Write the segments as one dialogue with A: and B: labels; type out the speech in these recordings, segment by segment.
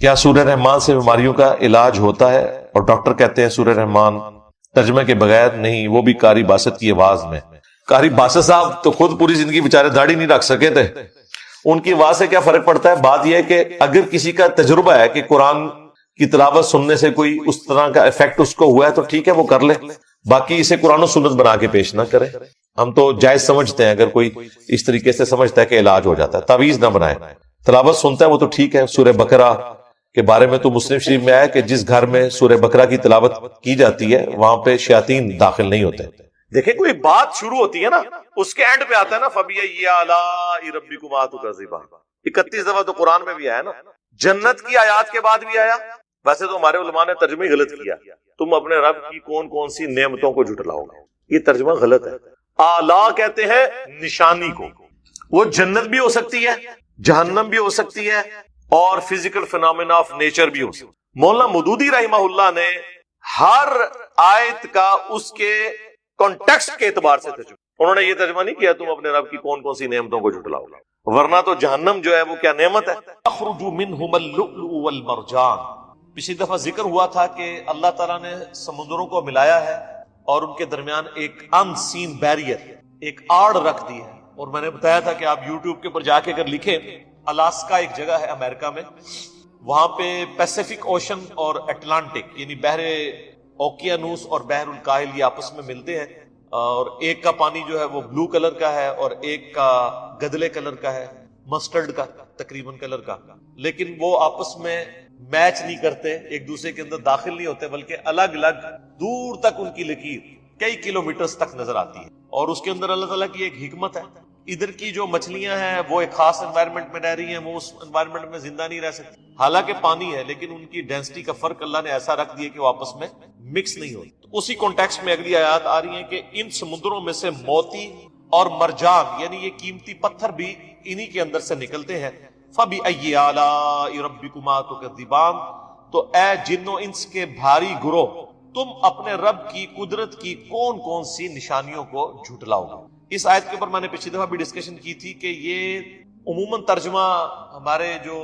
A: کیا سورہ رحمان سے بیماریوں کا علاج ہوتا ہے؟ اور ڈاکٹر کہتے ہیں سورہ رحمان ترجمے کے بغیر نہیں، وہ بھی قاری باسط کی آواز میں۔ قاری باسط صاحب تو خود پوری زندگی بیچارے داڑھی نہیں رکھ سکے تھے، ان کی آواز سے کیا فرق پڑتا ہے؟ بات یہ ہے کہ اگر کسی کا تجربہ ہے کہ قرآن کی تلاوت سننے سے کوئی اس طرح کا افیکٹ اس کو ہوا ہے تو ٹھیک ہے، وہ کر لے، باقی اسے قرآن و سنت بنا کے پیش نہ کرے۔ ہم تو جائز سمجھتے ہیں اگر کوئی اس طریقے سے سمجھتا ہے کہ علاج ہو جاتا ہے، تعویذ نہ بنائے۔ تلاوت سنتا ہے وہ تو ٹھیک ہے، سورہ بقرہ کے بارے میں تو مسلم شریف میں آیا کہ جس گھر میں سورہ بقرہ کی تلاوت کی جاتی ہے وہاں پہ شیاطین داخل نہیں ہوتے۔ دیکھیں کوئی بات شروع ہوتی ہے نا، اس کے اینڈ پہ آتا ہے نا فَبِأَيِّ آلَاءِ رَبِّكُمَا تُكَذِّبَانِ، 31 دفعہ تو قرآن میں بھی آیا نا، جنت کی آیات کے بعد بھی آیا۔ ویسے تو ہمارے علماء نے ترجمہ ہی غلط کیا، تم اپنے رب کی کون کون سی نعمتوں کو جھٹلاؤ گے، یہ ترجمہ غلط ہے۔ آلا کہتے ہیں نشانی کو، وہ جنت بھی ہو سکتی ہے، جہنم بھی ہو سکتی ہے، اور فزیکل فینومینا آف نیچر بھی ہو سکتی ہے۔ مولانا مودودی رحمہ اللہ نے ہر آیت کا اس کے کانٹیکسٹ کے اعتبار سے ترجمہ، انہوں نے یہ ترجمہ نہیں کیا تم اپنے رب کی کون کون سی نعمتوں کو جھٹلاؤ گے، ورنہ تو جہنم جو ہے وہ کیا نعمت ہے۔ اخرج منہم اللؤلؤ والمرجان، پچھلی دفعہ ذکر ہوا تھا کہ اللہ تعالیٰ نے سمندروں کو ملایا ہے اور ان کے درمیان ایک ان سین بیریئر، ایک آڑ رکھ دی ہے، اور میں نے بتایا تھا کہ آپ یوٹیوب کے اوپر جا کے اگر لکھیں، الاسکا ایک جگہ ہے امریکہ میں، وہاں پہ پیسیفک اوشن اور اٹلانٹک یعنی بحر اوکیانوس اور بحر الکاہل یہ آپس میں ملتے ہیں، اور ایک کا پانی جو ہے وہ بلو کلر کا ہے اور ایک کا گدلے کلر کا ہے، مسٹرڈ کا تقریباً کلر کا، لیکن وہ آپس میں میچ نہیں کرتے، ایک دوسرے کے اندر داخل نہیں ہوتے، بلکہ الگ الگ دور تک ان کی لکیر کئی کلومیٹرز تک نظر آتی ہے۔ اور اس کے اندر اللہ تعالیٰ کی ایک حکمت ہے، ادھر کی جو مچھلیاں ہیں وہ ایک خاص انوائرمنٹ میں رہ رہی ہیں، وہ اس انوائرمنٹ میں زندہ نہیں رہ سکتی، حالانکہ پانی ہے، لیکن ان کی ڈینسٹی کا فرق اللہ نے ایسا رکھ دیا کہ وہ آپس میں مکس نہیں ہوتی۔ تو اسی کانٹیکسٹ میں اگلی آیات آ رہی ہیں کہ ان سمندروں میں سے موتی اور مرجان یعنی یہ قیمتی پتھر بھی انہی کے اندر سے نکلتے ہیں۔ فَبِأَيِّ آلَاءِ رَبِّكُمَا تُكَذِّبَانِ، تو اے جن و انس کے بھاری گروہ، تم اپنے رب کی قدرت کی کون کون سی نشانیوں کو جھٹلاؤ گے۔ اس آیت کے اوپر میں نے پچھلی دفعہ بھی ڈسکشن کی تھی کہ یہ عموماً ترجمہ ہمارے جو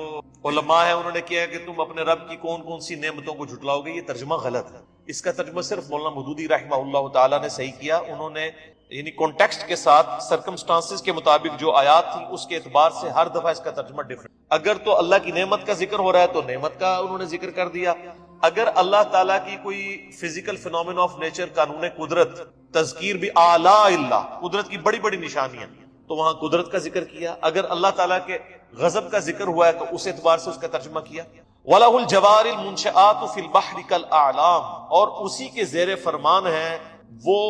A: علماء ہیں انہوں نے کیا ہے کہ تم اپنے رب کی کون کون سی نعمتوں کو جھٹلاؤ گے، یہ ترجمہ غلط ہے۔ اس کا ترجمہ صرف مولانا مودودی رحمہ اللہ تعالیٰ نے صحیح کیا، انہوں نے یعنی کانٹیکسٹ کے ساتھ سرکمسٹانسز کے مطابق جو آیات تھی اس کے اعتبار سے ہر دفعہ اس کا ترجمہ ڈیفرنٹ۔ اگر تو اللہ کی نعمت کا ذکر ہو رہا ہے تو نعمت کا انہوں نے ذکر کر دیا، اگر اللہ تعالیٰ کی کوئی فزیکل فینومینا آف نیچر قانون قدرت تذکیر بھی آلاء اللہ، قدرت کی بڑی بڑی نشانیاں، تو وہاں قدرت کا ذکر کیا۔ اگر اللہ تعالیٰ کے غضب کا ذکر ہوا ہے تو اس اعتبار سے اس کا ترجمہ کیا۔ وَلَهُ الْجَوَارِ الْمُنْشَآتُ فِي الْبَحْرِ كَالْأَعْلَامِ، اور اسی کے زیر فرمان ہے وہ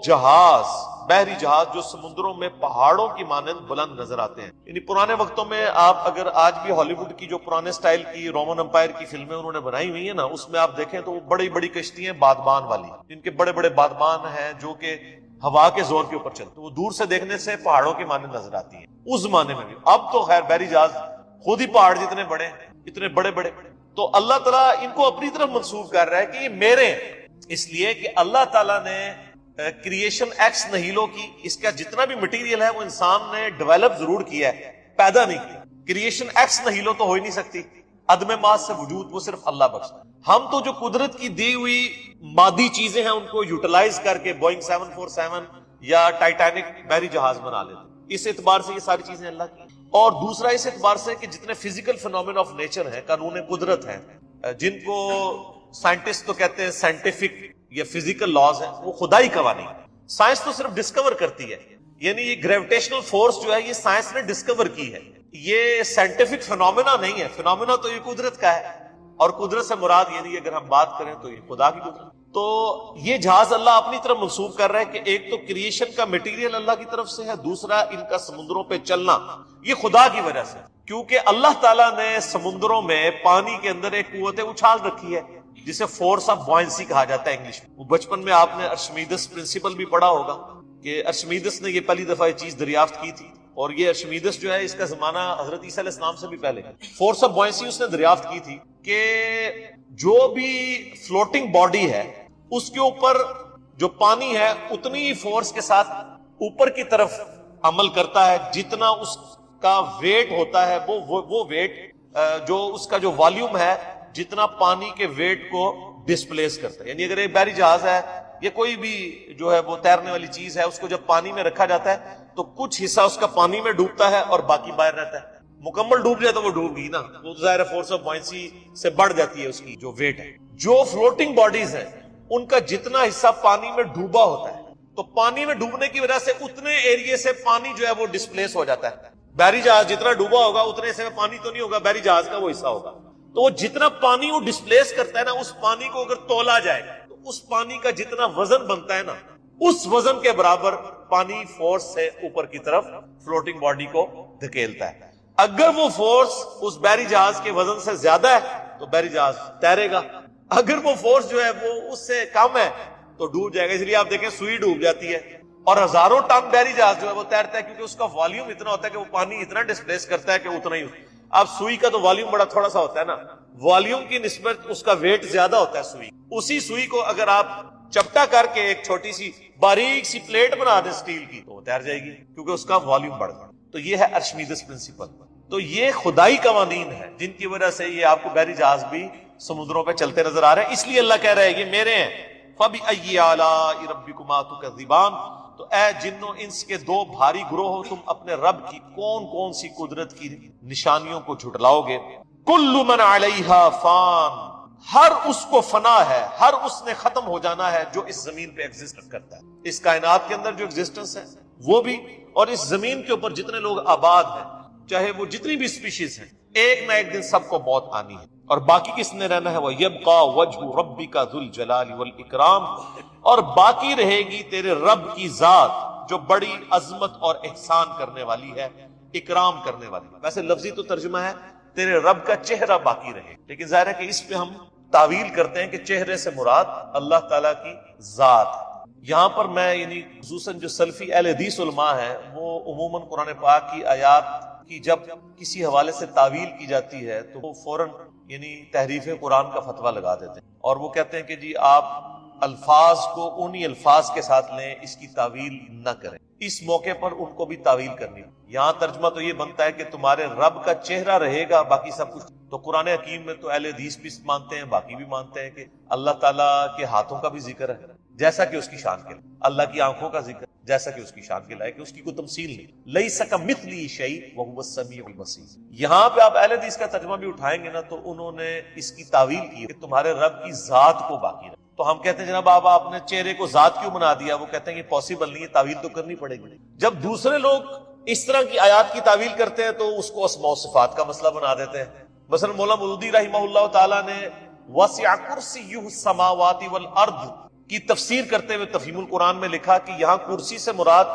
A: جہاز، بحری جہاز جو سمندروں میں پہاڑوں کی مانند بلند نظر آتے ہیں۔ یعنی پرانے وقتوں میں آپ اگر آج بھی ہالی ووڈ کی جو پرانے سٹائل کی رومن امپائر کی فلمیں انہوں نے بنائی ہوئی ہیں نا، اس میں آپ دیکھیں تو وہ بڑی بڑی کشتی ہیں بادبان والی، جن کے بڑے بڑے بادبان ہیں جو کہ ہوا کے زور کے اوپر چلتے، وہ دور سے دیکھنے سے پہاڑوں کے مانند نظر آتی ہیں اس زمانے میں بھی۔ اب تو خیر بحری جہاز خود ہی پہاڑ جتنے بڑے ہیں، اتنے بڑے بڑے، تو اللہ تعالیٰ ان کو اپنی طرف منسوب کر رہا ہے کہ یہ میرے ہیں، اس لیے کہ اللہ تعالیٰ نے کریشن ایکس نہیلو کی، اس کا جتنا بھی مٹیریل ہے وہ انسان نے ڈیولپ ضرور کیا ہے، پیدا نہیں کیا۔ کریشن ایکس نہیلو تو ہو ہی نہیں سکتی، عدم ماس سے وجود وہ صرف اللہ بخشتا ہے۔ ہم تو جو قدرت کی دی ہوئی مادی چیزیں ہیں ان کو یوٹیلائز کر کے بوئنگ 747 یا ٹائٹینک بحری جہاز بنا لیتے ہیں، اس اعتبار سے یہ ساری چیزیں اللہ کی۔ اور دوسرا اس اعتبار سے کہ جتنے فزیکل فینومینا آف نیچر ہیں، قانون قدرت ہیں، جن کو سائنٹسٹ تو کہتے ہیں سائنٹیفک یا فزیکل لاز ہیں، وہ خدائی قوانین، سائنس تو صرف ڈسکور کرتی ہے، یعنی یہ گریویٹیشنل فورس جو ہے یہ سائنس نے ڈسکور کی ہے، یہ سائنٹیفک فینومینا نہیں ہے، فینومینا تو یہ قدرت کا ہے، اور قدرت سے مراد یعنی اگر ہم بات کریں تو یہ خدا کی قدرت۔ تو یہ جہاز اللہ اپنی طرف منسوب کر رہا ہے کہ ایک تو کریشن کا مٹیریل اللہ کی طرف سے ہے، دوسرا ان کا سمندروں پہ چلنا یہ خدا کی وجہ سے، کیونکہ اللہ تعالیٰ نے سمندروں میں پانی کے اندر ایک قوت اچھال رکھی ہے جسے فورس آف بوائنسی کہا جاتا ہے انگلش میں۔ وہ بچپن میں آپ نے ارشمیدس پرنسپل بھی پڑھا ہوگا کہ ارشمیدس نے یہ پہلی دفعہ یہ چیز دریافت کی تھی، اور یہ ارشمیدس جو ہے اس کا زمانہ حضرت عیسیٰ علیہ السلام سے بھی پہلے، فورس آف بوائنسی اس نے دریافت کی تھی کہ جو بھی فلوٹنگ باڈی ہے اس کے اوپر جو پانی ہے اتنی فورس کے ساتھ اوپر کی طرف عمل کرتا ہے جتنا اس کا ویٹ ہوتا ہے، وہ ویٹ جو اس کا جو والیوم ہے جتنا پانی کے ویٹ کو ڈسپلیس کرتا ہے. یعنی اگر ایک بحری جہاز ہے یا کوئی بھی جو ہے وہ تیرنے والی چیز ہے، اس کو جب پانی میں رکھا جاتا ہے تو کچھ حصہ اس کا پانی میں ڈوبتا ہے اور باقی باہر رہتا ہے. مکمل ڈوب جائے تو وہ ڈوب گئی نا، وہ ظاہر فورس آف بوئنسی سے بڑھ جاتی ہے اس کی جو ویٹ ہے. جو فلوٹنگ باڈیز ہیں ان کا جتنا حصہ پانی میں ڈوبا ہوتا ہے تو پانی میں ڈوبنے کی وجہ سے اتنے ایریے سے پانی جو ہے وہ ڈسپلیس ہو جاتا ہے. بحری جہاز جتنا ڈوبا ہوگا اتنے حصے میں پانی تو نہیں ہوگا، بحری جہاز کا وہ حصہ ہوگا. تو وہ جتنا پانی وہ ڈسپلیس کرتا ہے نا، اس پانی کو اگر تولا جائے تو اس پانی کا جتنا وزن بنتا ہے نا، اس وزن کے برابر پانی فورس سے اوپر کی طرف فلوٹنگ باڈی کو دھکیلتا ہے. اگر وہ فورس اس بحری جہاز کے وزن سے زیادہ ہے تو بحری جہاز تیرے گا، اگر وہ فورس جو ہے وہ اس سے کم ہے تو ڈوب جائے گا. اس لیے آپ دیکھیں سوئی ڈوب جاتی ہے اور ہزاروں ٹن بحری جہاز جو ہے وہ تیرتا ہے، کیونکہ اس کا والیوم اتنا ہوتا ہے کہ وہ پانی اتنا ڈسپلیس کرتا ہے کہ اتنا ہی. اب سوئی کا تو والیوم بڑا تھوڑا سا ہوتا ہے نا، والیوم کی نسبت اس کا ویٹ زیادہ ہوتا ہے سوئی. اسی سوئی کو اگر آپ چپٹا کر کے ایک چھوٹی سی باریک سی پلیٹ بنا دیں اسٹیل کی تو وہ تیر جائے گی، کیونکہ اس کا والیوم بڑھ گیا. تو یہ ہے ارشمیدس پرنسپل. تو یہ خدائی قوانین ہیں جن کی وجہ سے یہ آپ کو بحری جہاز بھی سمندروں پہ چلتے نظر آ رہے ہیں. اس لیے اللہ کہہ رہے ہیں یہ میرے ہیں. فَبِأَيِّ آلَاءِ رَبِّكُمَا تُكَذِّبَانِ، تو اے جن و انس کے دو بھاری گروہ ہو، تم اپنے رب کی کون کون سی قدرت کی نشانیوں کو جھٹلاؤ گے. کل من علیہا فان، ہر اس کو فنا ہے، ہر اس نے ختم ہو جانا ہے جو اس زمین پہ ایگزسٹ کرتا ہے. اس کائنات کے اندر جو ایگزسٹنس ہے وہ بھی، اور اس زمین کے اوپر جتنے لوگ آباد ہیں، چاہے وہ جتنی بھی اسپیشیز ہیں، ایک نہ ایک دن سب کو موت آنی ہے. اور باقی کس نے رہنا ہے؟ وہ یبقا وجہ ربک ذو الجلال والاکرام، اور باقی رہے گی تیرے رب کی ذات جو بڑی عظمت اور احسان کرنے والی ہے، اکرام کرنے والی ہے. ویسے لفظی تو ترجمہ ہے تیرے رب کا چہرہ باقی رہے، لیکن ظاہر ہے کہ اس پہ ہم تعویل کرتے ہیں کہ چہرے سے مراد اللہ تعالیٰ کی ذات. یہاں پر میں یعنی خصوصاً جو سلفی اہل حدیث علماء ہیں وہ عموماً قرآن پاک کی آیات کی جب کسی حوالے سے تعویل کی جاتی ہے تو وہ فوراً یعنی تحریف قرآن کا فتویٰ لگا دیتے ہیں، اور وہ کہتے ہیں کہ جی آپ الفاظ کو انہی الفاظ کے ساتھ لیں، اس کی تعویل نہ کریں. اس موقع پر ان کو بھی تعویل کرنی. یہاں ترجمہ تو یہ بنتا ہے کہ تمہارے رب کا چہرہ رہے گا، باقی سب کچھ. تو قرآن حکیم میں تو اہل حدیث بھی مانتے ہیں، باقی بھی مانتے ہیں کہ اللہ تعالیٰ کے ہاتھوں کا بھی ذکر ہے جیسا کہ اس کی شان کے لائق، اللہ کی آنکھوں کا ذکر جیسا کہ اس کی شان کے لائق، اس کی کوئی تمثیل نہیں. لیس کمثلہ شیء وہو السمیع البصیر. یہاں پہ آپ اہل حدیث کا ترجمہ بھی اٹھائیں گے نا تو انہوں نے اس کی تعویل کی کہ تمہارے رب کی ذات کو باقی رکھ. تو ہم کہتے ہیں جناب آپ نے چہرے کو ذات کیوں بنا دیا؟ وہ کہتے ہیں یہ پاسبل نہیں ہے، تعویل تو کرنی پڑے گی. جب دوسرے لوگ اس طرح کی آیات کی تعویل کرتے ہیں تو اس کو اسماء و صفات کا مسئلہ بنا دیتے ہیں. مثلا مولانا مودودی رحمہ اللہ تعالیٰ نے وسع کرسیہ السماوات والارض کی تفسیر کرتے ہوئے تفہیم القرآن میں لکھا کہ یہاں کرسی سے مراد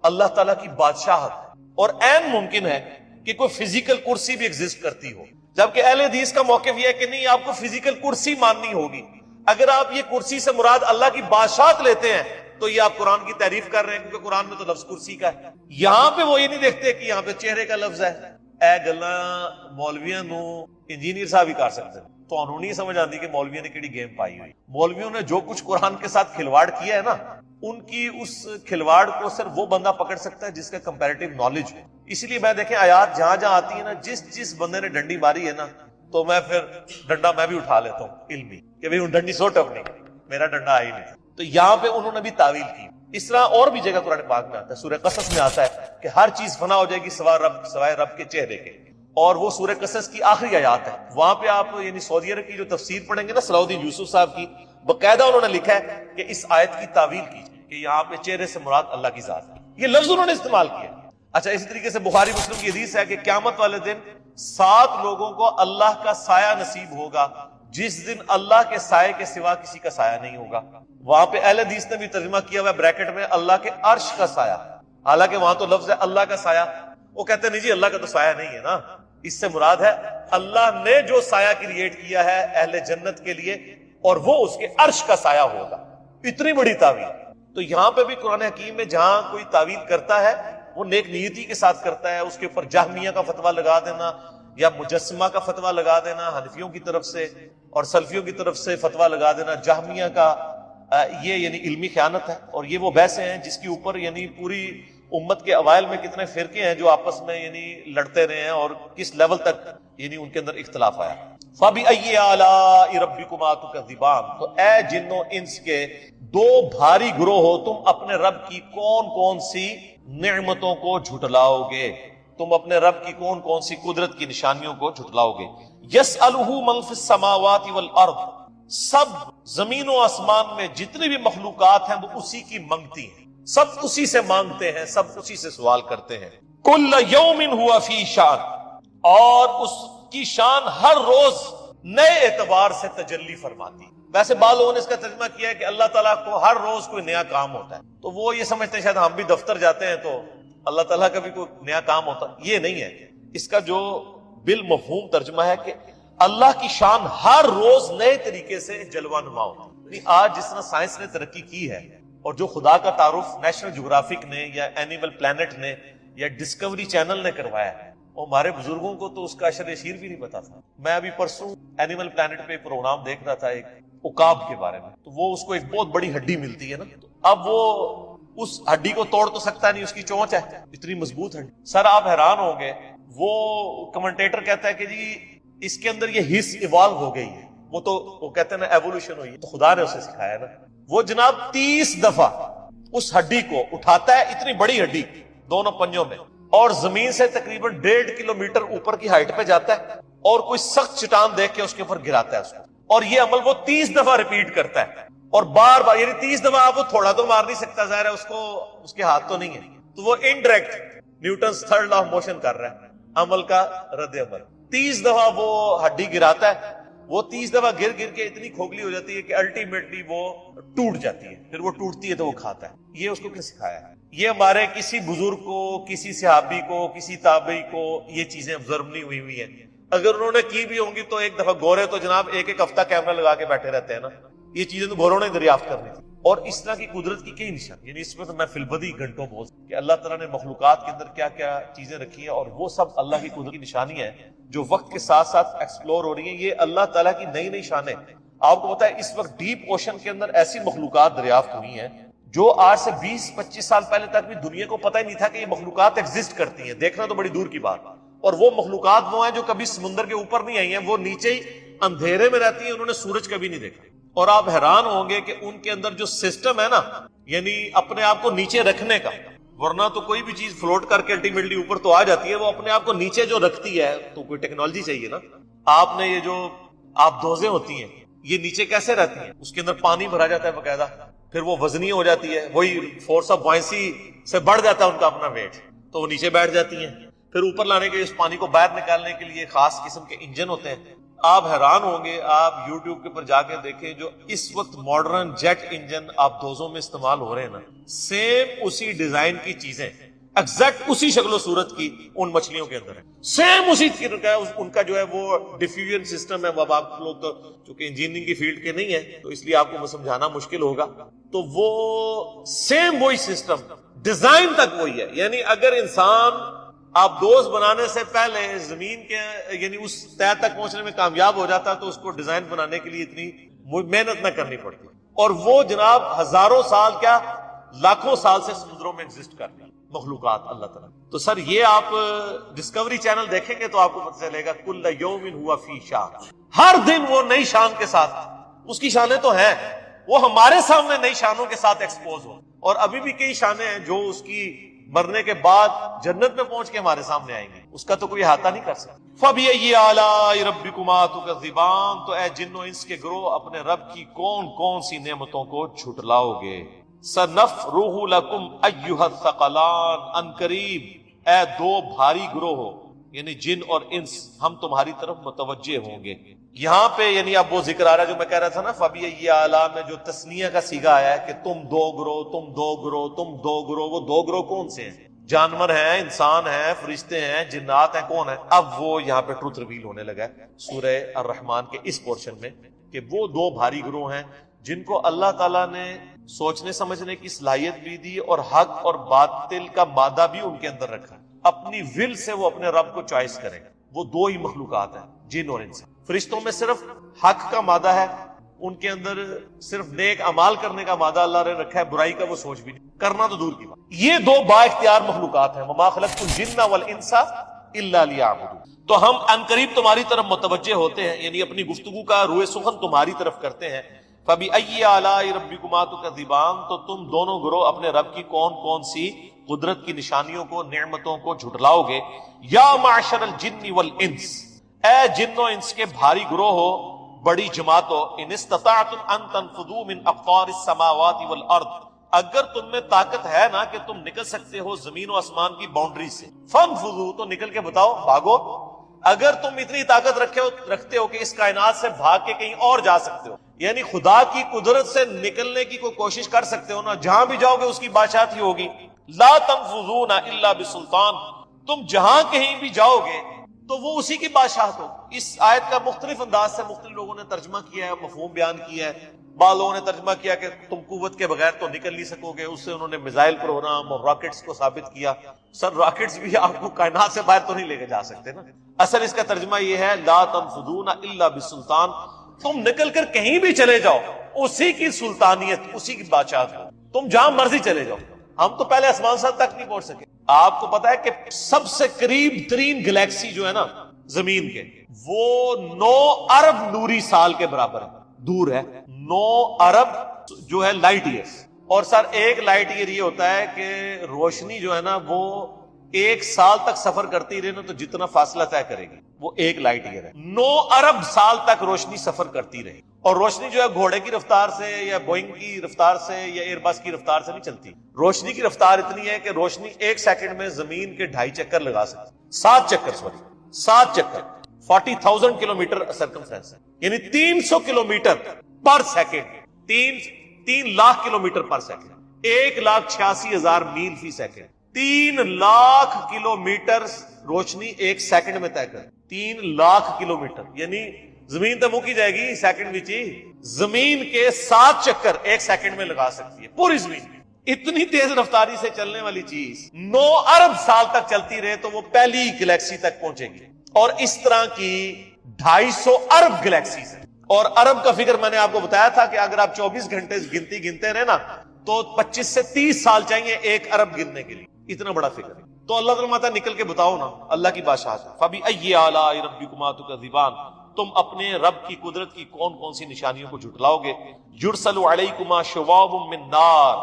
A: اللہ تعالیٰ کی بادشاہت ہے، اور عین ممکن ہے کہ کوئی فزیکل کرسی بھی ایگزسٹ کرتی ہو، جبکہ اہل حدیث کا موقف یہ ہے کہ نہیں، آپ کو فزیکل کرسی ماننی ہوگی. اگر آپ یہ کرسی سے مراد اللہ کی بادشاہت لیتے ہیں تو یہ آپ قرآن کی تعریف کر رہے ہیں، کیونکہ قرآن میں تو لفظ کرسی کا ہے. یہاں پہ وہ یہ نہیں دیکھتے کہ یہاں پہ چہرے کا لفظ ہے. اے گلاں مولویاں نو انجینئر صاحب ہی کر سکتے ہیں. تو انہوں نہیں سمجھ آتی کہ مولویوں نے کیڑی گیم پائی ہوئی. مولویوں نے جو کچھ قرآن کے ساتھ کھلواڑ کیا ہے نا، ان کی اس کھلواڑ کو صرف وہ بندہ پکڑ سکتا ہے جس کا کمپیریٹیو نالج ہو. اسی لیے میں دیکھیں آیات جہاں جہاں آتی ہے نا، جس بندے نے ڈنڈی ماری ہے نا تو میں پھر ڈنڈا میں بھی اٹھا لیتا ہوں علمی کہ بھئی ان ڈنڈی سو ٹپ نہیں، میرا ڈنڈا آئی نہیں. تو یہاں پہ انہوں نے بھی تعویل کی. اس طرح اور بھی جگہ قرآن پاک میں آتا ہے، سورہ قصص میں آتا ہے کہ ہر چیز فنا ہو جائے گی سوائے رب کے چہرے کے، اور وہ سورہ قصص کی آخری آیات ہے. وہاں پہ آپ یعنی سعودی عرب کی جو تفسیر پڑھیں گے نا، صلاح الدین یوسف صاحب کی، باقاعدہ انہوں نے لکھا ہے کہ اس آیت کی تعویل کیجیے کہ یہاں پہ چہرے سے مراد اللہ کی ذات ہے. یہ لفظ انہوں نے استعمال کیا. اچھا، اسی طریقے سے بخاری مسلم کی حدیث ہے کہ قیامت والے دن 7 لوگوں کو اللہ کا سایہ نصیب ہوگا جس دن اللہ کے سائے کے سوا کسی کا سایہ نہیں ہوگا. وہاں پہ اہل حدیث نے بھی ترجمہ کیا ہوا ہے بریکٹ میں اللہ کے عرش کا سایہ، حالانکہ وہاں تو لفظ ہے اللہ کا سایہ. وہ کہتے ہیں نہیں جی، اللہ کا تو سایہ نہیں ہے نا، اس سے مراد ہے اللہ نے جو سایہ کریٹ کیا ہے اہل جنت کے لیے، اور وہ اس کے عرش کا سایہ ہوگا. اتنی بڑی تعویل. تو یہاں پہ بھی قرآن حکیم میں جہاں کوئی تعویل کرتا ہے وہ نیک نیتی کے ساتھ کرتا ہے. اس کے اوپر جہمیہ کا فتویٰ لگا دینا یا مجسمہ کا فتویٰ لگا دینا حنفیوں کی طرف سے، اور سلفیوں کی طرف سے فتویٰ لگا دینا جہمیہ کا، یہ یعنی علمی خیانت ہے. اور یہ وہ بحثیں ہیں جس کے اوپر یعنی پوری امت کے اوائل میں کتنے فرقے ہیں جو آپس میں یعنی لڑتے رہے ہیں اور کس لیول تک یعنی ان کے اندر اختلاف آیا. فَبِأَيِّ آلَاءِ رَبِّكُمَا تُكَذِّبَانِ، تو اے جن و انس کے دو بھاری گروہ ہو، تم اپنے رب کی کون کون سی نعمتوں کو جھٹلاؤ گے، تم اپنے رب کی کون کون سی قدرت کی نشانیوں کو جھٹلاؤ گے. يَسْأَلُهُ مَن فِي السَّمَاوَاتِ وَالْأَرْضِ، سب زمین و آسمان میں جتنی بھی مخلوقات ہیں وہ اسی کی منگتی ہیں، سب اسی سے مانگتے ہیں، سب اسی سے سوال کرتے ہیں. كُلَّ يَوْمٍ هُوَ فِي شَأْنٍ، اور اس کی شان ہر روز نئے اعتبار سے تجلی فرماتی. ویسے بعض لوگوں نے اس کا ترجمہ کیا ہے کہ اللہ تعالیٰ کو ہر روز کوئی نیا کام ہوتا ہے، تو وہ یہ سمجھتے ہیں شاید ہم بھی دفتر جاتے ہیں تو اللہ تعالیٰ کا بھی کوئی نیا کام ہوتا ہے. یہ نہیں ہے. اس کا جو بالمفہوم ترجمہ ہے کہ اللہ کی شان ہر روز نئے طریقے سے جلوہ نما ہوتی ہے. آج جس طرح سائنس نے ترقی کی ہے اور جو خدا کا تعارف نیشنل جغرافک نے یا اینیمل پلانٹ نے یا ڈسکوری چینل نے کروایا ہے، اور ہمارے بزرگوں کو تو اس کا اشر شیر بھی نہیں پتا تھا. میں ابھی پرسوں اینیمل پلانٹ پہ پروگرام دیکھ رہا تھا ایک عقاب کے بارے میں، تو وہ اس کو ایک بہت بڑی ہڈی ملتی ہے نا، تو اب وہ اس ہڈی کو توڑ تو سکتا نہیں، اس کی چونچ ہے اتنی مضبوط ہڈی. سر آپ حیران ہوں گے، وہ کمنٹیٹر کہتا ہے کہ جی اس کے اندر یہ حص ایوالو ہو گئی ہے، وہ کہتے ہیں نا ایوولوشن ہوئی ہے، تو خدا نے اسے سکھایا نا. وہ جناب 30 دفعہ اس ہڈی کو اٹھاتا ہے، اتنی بڑی ہڈی دونوں پنجوں میں، اور زمین سے تقریباً 1.5 کلومیٹر اوپر کی ہائٹ پہ جاتا ہے اور کوئی سخت چٹان دیکھ کے اس کے اوپر گراتا ہے اس کو، اور یہ عمل وہ 30 دفعہ ریپیٹ کرتا ہے اور بار بار، یعنی 30 دفعہ آپ وہ تھوڑا تو مار نہیں سکتا، ظاہر ہے اس کو اس کے ہاتھ تو نہیں ہے، تو وہ indirect Newton's third law of motion کر رہا ہے، عمل کا رد عمل. 30 دفعہ وہ ہڈی گراتا ہے، وہ 30 دفعہ گر کے اتنی کھوکھلی ہو جاتی ہے کہ الٹیمیٹلی وہ ٹوٹ جاتی ہے، پھر وہ ٹوٹتی ہے تو وہ کھاتا ہے. یہ اس کو کیا سکھایا ہے؟ یہ ہمارے کسی بزرگ کو، کسی صحابی کو، کسی تابعی کو یہ چیزیں ابزرو نہیں ہوئی ہیں. اگر انہوں نے کی بھی ہوں گی تو ایک دفعہ گورے تو جناب ایک ہفتہ کیمرہ لگا کے بیٹھے رہتے ہیں نا. یہ چیزیں تو گوروں نے دریافت کرنی تھی. اور اس طرح کی قدرت کی کئی نشان، یعنی اس میں تو میں فی البدی گھنٹوں بول کہ اللہ تعالیٰ نے مخلوقات کے اندر کیا کیا چیزیں رکھی ہیں، اور وہ سب اللہ کی قدرت کی نشانی ہے جو وقت کے ساتھ ساتھ ایکسپلور ہو رہی ہیں. یہ اللہ تعالیٰ کی نئی نئی شانیں. آپ کو پتا ہے اس وقت ڈیپ اوشن کے اندر ایسی مخلوقات دریافت ہوئی ہیں جو آج سے 20-25 سال پہلے تک بھی دنیا کو پتہ ہی نہیں تھا کہ یہ مخلوقات ایگزسٹ کرتی ہیں. دیکھنا تو بڑی دور کی بات. اور وہ مخلوقات وہ ہیں جو کبھی سمندر کے اوپر نہیں آئی ہیں، وہ نیچے ہی اندھیرے میں رہتی ہیں، انہوں نے سورج کبھی نہیں دیکھا. اور آپ حیران ہوں گے کہ ان کے اندر جو سسٹم ہے نا، یعنی اپنے آپ کو نیچے رکھنے کا، ورنہ تو کوئی بھی چیز فلوٹ کر کے الٹیمیٹلی اوپر تو آ جاتی ہے، وہ اپنے آپ کو نیچے جو رکھتی ہے تو کوئی ٹیکنالوجی چاہیے نا. آپ نے یہ جو آپ دوزیں ہوتی ہیں یہ نیچے کیسے رہتی ہیں؟ اس کے اندر پانی بھرا جاتا ہے باقاعدہ، پھر وہ وزنی ہو جاتی ہے، وہی فورس آف بوائنسی سے بڑھ جاتا ہے ان کا اپنا ویٹ، تو وہ نیچے بیٹھ جاتی ہیں. پھر اوپر لانے کے اس پانی کو باہر نکالنے کے لیے خاص قسم کے انجن ہوتے ہیں. آپ حیران ہوں گے، آپ یوٹیوب کے پر جا کے دیکھیں جو اس وقت ماڈرن جیٹ انجن آپ دوزوں میں استعمال ہو رہے ہیں نا، سیم اسی ڈیزائن کی چیزیں، ایگزیکٹ اسی شکل و صورت کی ان مچھلیوں کے اندر ہے، سیم اسی ان کا جو ہے وہ ڈیفیوژن سسٹم ہے. اب آپ لوگ تو چونکہ انجینئرنگ کی فیلڈ کے نہیں ہے تو اس لیے آپ کو سمجھانا مشکل ہوگا، تو وہ سیم وہی سسٹم، ڈیزائن تک وہی ہے. یعنی اگر انسان آپ دوز بنانے سے پہلے زمین کے یعنی اس طے تک پہنچنے میں کامیاب ہو جاتا تو اس کو ڈیزائن بنانے کے لیے اتنی محنت نہ کرنی پڑتی. اور وہ جناب ہزاروں سال کیا لاکھوں سال سے سمندروں میں ایگزسٹ کرتی مخلوقات اللہ تعالیٰ. تو سر یہ آپ ڈسکوری چینل دیکھیں گے تو آپ کو پتہ چلے گا کل یوم ہوا فی شان، ہر دن وہ نئی شان کے ساتھ، اس کی شانیں تو ہیں، وہ ہمارے سامنے نئی شانوں کے ساتھ ایکسپوز ہو. اور ابھی بھی کئی شانیں ہیں جو اس کی مرنے کے بعد جنت میں پہنچ کے ہمارے سامنے آئیں گی، اس کا تو کوئی احاطہ نہیں کر سکتا. فَبِأَيِّ آلَاءِ رَبِّكُمَا تُكَذِّبَانِ، تو اے جن و انس کے گروہ اپنے رب کی کون کون سی نعمتوں کو جھٹلاؤ گے. سَنَفْرُغُ لَكُمْ أَيُّهَا الثَّقَلَانِ، ان قریب اے دو بھاری گروہ ہو، یعنی جن اور انس، ہم تمہاری طرف متوجہ ہوں گے. یہاں پہ یعنی اب وہ ذکر آ رہا ہے جو میں کہہ رہا تھا نا، فَبِأَيِّ آلَاء میں جو تثنیہ کا صیغہ آیا ہے کہ تم دو گروہ، تم دو گروہ، تم دو گروہ. وہ دو گروہ کون سے ہیں؟ جانور ہیں، انسان ہیں، فرشتے ہیں، جنات ہیں، کون ہیں؟ اب وہ یہاں پہ ٹروتھ ریویل ہونے لگا ہے سورہ الرحمن کے اس پورشن میں کہ وہ دو بھاری گروہ ہیں جن کو اللہ تعالیٰ نے سوچنے سمجھنے کی صلاحیت بھی دی اور حق اور باطل کا مادہ بھی ان کے اندر رکھا. اپنی ول سے وہ اپنے رب کو چوائس کریں. وہ دو ہی مخلوقات ہیں، جن اور انسان. فرشتوں میں صرف حق کا مادہ ہے، ان کے اندر صرف نیک اعمال کرنے کا مادہ اللہ نے رکھا ہے، برائی کا وہ سوچ بھی نہیں کرنا تو دور کی بات۔ یہ دو با اختیار مخلوقات ہیں، وما خلقت الجن والانس الا لیعبدون۔ تو ہم عنقریب تمہاری طرف متوجہ ہوتے ہیں، یعنی اپنی گفتگو کا روئے سخن تمہاری طرف کرتے ہیں۔ فَبِأَيِّ آلَاءِ رَبِّكُمَا تُكَذِّبَانِ، تو تم دونوں گروہ اپنے رب کی کون کون سی قدرت کی نشانیوں کو، نعمتوں کو جھٹلاؤ گے۔ یا معشر الجن والانس، اے جن و انس کے بھاری گروہ ہو، بڑی جماعت ہو، ان استطعتم ان تنفذوا من اقطار السماوات والارض، اگر تم میں طاقت ہے نا کہ تم نکل سکتے ہو زمین و آسمان کی باؤنڈری سے، فانفذوا، تو نکل کے بتاؤ، بھاگو۔ اگر تم اتنی طاقت رکھتے ہو کہ اس کائنات سے بھاگ کے کہیں اور جا سکتے ہو، یعنی خدا کی قدرت سے نکلنے کی کوئی کوشش کر سکتے ہو نا، جہاں بھی جاؤ گے اس کی بادشاہت ہی ہوگی۔ لا تنفذون الا بسلطان، تم جہاں کہیں بھی جاؤ گے تو وہ اسی کی بادشاہت ہو۔ اس آیت کا مختلف انداز سے مختلف لوگوں نے ترجمہ کیا ہے، مفہوم بیان کیا ہے۔ بعض لوگوں نے ترجمہ کیا کہ تم قوت کے بغیر تو نکل نہیں سکو گے، اس سے انہوں نے میزائل پروگرام اور راکٹس کو ثابت کیا۔ سر راکٹس بھی آپ کو کائنات سے باہر تو نہیں لے کے جا سکتے نا۔ اصل اس کا ترجمہ یہ ہے لا تنفذون الا بسلطان، تم نکل کر کہیں بھی چلے جاؤ اسی کی سلطانیت، اسی کی بادشاہت ہو، تم جہاں مرضی چلے جاؤ۔ ہم تو پہلے آسمان سطح تک نہیں پہنچ سکے۔ آپ کو پتا ہے کہ سب سے قریب ترین گلیکسی جو ہے نا زمین کے، وہ 9 ارب نوری سال کے برابر ہے، دور ہے 9 ارب جو ہے لائٹ ایئرز۔ اور سر ایک لائٹ ایئر یہ ہوتا ہے کہ روشنی جو ہے نا وہ 1 سال تک سفر کرتی رہے نا تو جتنا فاصلہ طے کرے گی وہ 1 لائٹ ایئر ہے۔ 9 ارب سال تک روشنی سفر کرتی رہے، اور روشنی جو ہے گھوڑے کی رفتار سے یا بوئنگ کی رفتار سے یا ایئر بس کی رفتار سے نہیں چلتی۔ روشنی کی رفتار اتنی ہے کہ روشنی 1 سیکنڈ میں زمین کے 2.5 چکر لگا سکتی، 7 چکر 40,000 کلومیٹر سرکمفرنس ہے، یعنی 300 kilometre per second, 3 lakh kilometre per second, 1,86,000 میل فی سیکنڈ، 3 لاکھ کلومیٹر روشنی 1 سیکنڈ میں طے کر، 3 لاکھ کلومیٹر، یعنی زمین تو مکی جائے گی سیکنڈ وچ ہی، زمین کے 7 چکر 1 سیکنڈ میں لگا سکتی ہے پوری زمین میں۔ اتنی تیز رفتاری سے چلنے والی چیز 9 ارب سال تک چلتی رہے تو وہ پہلی گلیکسی تک پہنچے گی، اور اس طرح کی 250 ارب گلیکسیز ہیں۔ اور ارب کا فگر میں نے آپ کو بتایا تھا کہ اگر آپ 24 گھنٹے گنتی گنتے رہے نا تو 25 سے 30 سال چاہیے 1 ارب گننے کے لیے، اتنا بڑا فگر ہے۔ تو اللہ تعالیٰ ماتا نکل کے بتاؤ نا، اللہ کی بادشاہت ہے۔ فَبِأَيِّ آلَاءِ رَبِّكُمَا تُكَذِّبَانِ، تم اپنے رب کی قدرت کی کون کون سی نشانیوں کو جھٹلاؤ گے۔ يُرْسَلُ عَلَيْكُمَا شُوَاظٌ مِّن نَّارٍ،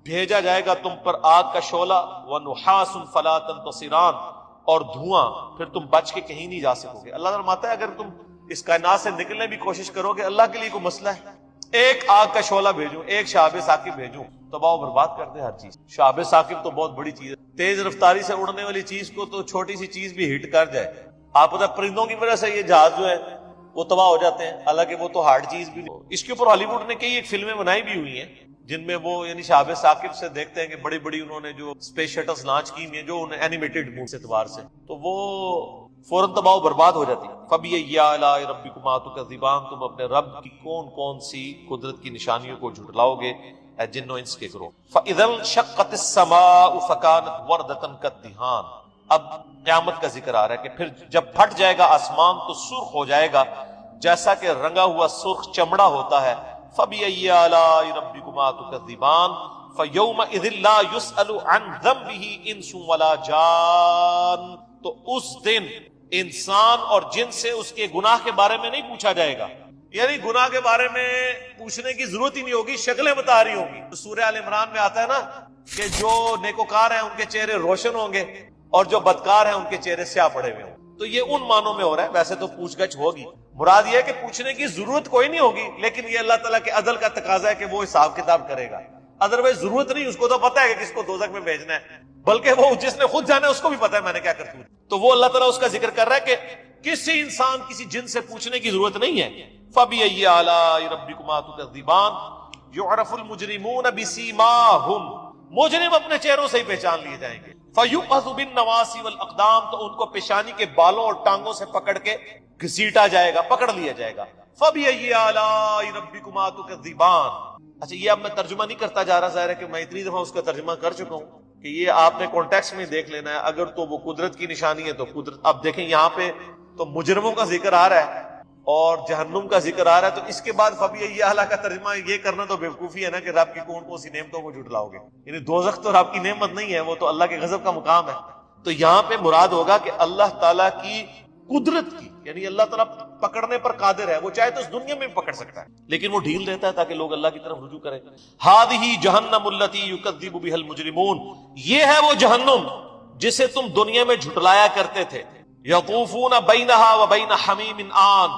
A: بھیجا جائے گا تم پر آگ کا شعلہ، وَنُحَاسٌ فَلَا تَنتَصِرَانِ، اور دھواں، پھر تم بچ کے کہیں نہیں جا سکو گے۔ اللہ تعالیٰ فرماتا ہے اگر تم اس کائنات سے نکلنے کی کوشش کرو گے، اللہ کے لیے کوئی مسئلہ ہے؟ ایک آگ کا شعلہ بھیجوں، ایک شہاب ثاقب بھیجوں، تباہ و برباد کر دے ہر چیز۔ شہاب ثاقب تو بہت بڑی چیز ہے، تیز رفتاری سے اڑنے والی چیز کو تو چھوٹی سی چیز بھی ہٹ کر جائے۔ آپ پتہ پرندوں کی وجہ سے یہ جہاز جو ہے وہ تباہ ہو جاتے ہیں، حالانکہ وہ تو ہارڈ چیز بھی نہیں۔ اس کے اوپر ہالی ووڈ نے کئی ایک فلمیں بنائی بھی ہوئی ہیں جن میں وہ یعنی شہاب ثاقب سے دیکھتے ہیں کہ بڑی بڑی انہوں نے جو اسپیس شٹلز لانچ کی ہیں جو اینیمیٹڈ مووی سے اعتبار سے، تو وہ فوراً تباہ و برباد ہو جاتی ہے۔ فَبِأَيِّ آلَاءِ رَبِّكُمَا تُكَذِّبَانِ، تم اپنے رب کی کون کون سی قدرت کی نشانیوں کو جھٹلاؤ گے اے جن و انس کے گروہ۔ فَإِذَا انشَقَّتِ السَّمَاءُ فَكَانَتْ وَرْدَةً كَالدِّهَانِ، اب قیامت کا ذکر آ رہا ہے کہ پھر جب پھٹ جائے گا آسمان تو سرخ ہو جائے گا جیسا کہ رنگا ہوا سرخ چمڑا ہوتا ہے۔ فَبِأَيِّ آلَاءِ رَبِّكُمَا تُكَذِّبَانِ، فَيَوْمَئِذٍ لَا يُسْأَلُ عَنْ ذَنبِهِ إِنسٌ وَلَا جَانٌ، تو اس دن انسان اور جن سے اس کے گناہ کے بارے میں نہیں پوچھا جائے گا، یعنی گناہ کے بارے میں پوچھنے کی ضرورت ہی نہیں ہوگی، شکلیں بتا رہی ہوں گی۔ سورہ آل عمران میں آتا ہے نا کہ جو نیکوکار ہیں ان کے چہرے روشن ہوں گے اور جو بدکار ہیں ان کے چہرے سیاہ پڑے ہوئے ہوں گے۔ تو یہ ان معنوں میں ہو رہا ہے، ویسے تو پوچھ گچھ ہوگی، مراد یہ ہے کہ پوچھنے کی ضرورت کوئی نہیں ہوگی، لیکن یہ اللہ تعالیٰ کے عدل کا تقاضا ہے کہ وہ حساب کتاب کرے گا۔ ادروائز ضرورت نہیں، اس کو تو پتا ہے کہ کس کو دوزخ میں بھیجنا ہے، بلکہ وہ جس نے خود جانا ہے اس کو بھی پتا ہے میں نے کیا کرتوت۔ تو وہ اللہ تعالیٰ اس کا ذکر کر رہا ہے کہ کسی انسان کسی جن سے پوچھنے کی ضرورت نہیں ہے۔ فَبِأَيِّ آلَاءِ رَبِّكُمَا تُكَذِّبَانِ، يُعْرَفُ الْمُجْرِمُونَ بِسِيمَاهُمْ، مجرم اپنے چہروں سے ہی پہچان لیے جائیں گے۔ فَيُؤْخَذُ بِالنَّوَاصِي وَالْأَقْدَامِ، تو ان کو پیشانی کے بالوں اور ٹانگوں سے پکڑ کے گھسیٹا جائے گا، پکڑ لیا جائے گا۔ فَبِأَيِّ آلَاءِ رَبِّكُمَا تُكَذِّبَانِ، اچھا یہ اب میں ترجمہ نہیں کرتا جا رہا، ظاہر ہے کہ میں اتنی دفعہ اس کا ترجمہ کر چکا ہوں کہ یہ آپ نے کانٹیکسٹ میں دیکھ لینا ہے۔ اگر تو وہ قدرت کی نشانی ہے تو قدرت، اب دیکھیں یہاں پہ تو مجرموں کا ذکر آ رہا ہے، اور جہنم کا ذکر آ رہا ہے، تو اس کے بعد فبأي آلاء کا ترجمہ یہ کرنا تو بیوقوفی ہے نا کہ رب کی کون کون سی نعمتوں کو جھٹلاؤ گے، یعنی دوزخ تو رب کی نعمت نہیں ہے، وہ تو اللہ کے غضب کا مقام ہے۔ تو یہاں پہ مراد ہوگا کہ اللہ تعالیٰ کی قدرت کی، یعنی اللہ تعالیٰ پکڑنے پر قادر ہے، وہ چاہے تو اس دنیا میں بھی پکڑ سکتا ہے، لیکن وہ ڈھیل دیتا ہے تاکہ لوگ اللہ کی طرف رجوع کریں۔ ہذہ جہنم التی یکذب بها المجرمون، یہ ہے وہ جہنم جسے تم دنیا میں جھٹلایا کرتے تھے۔ یطوفون بینہا وبین حمیم آن،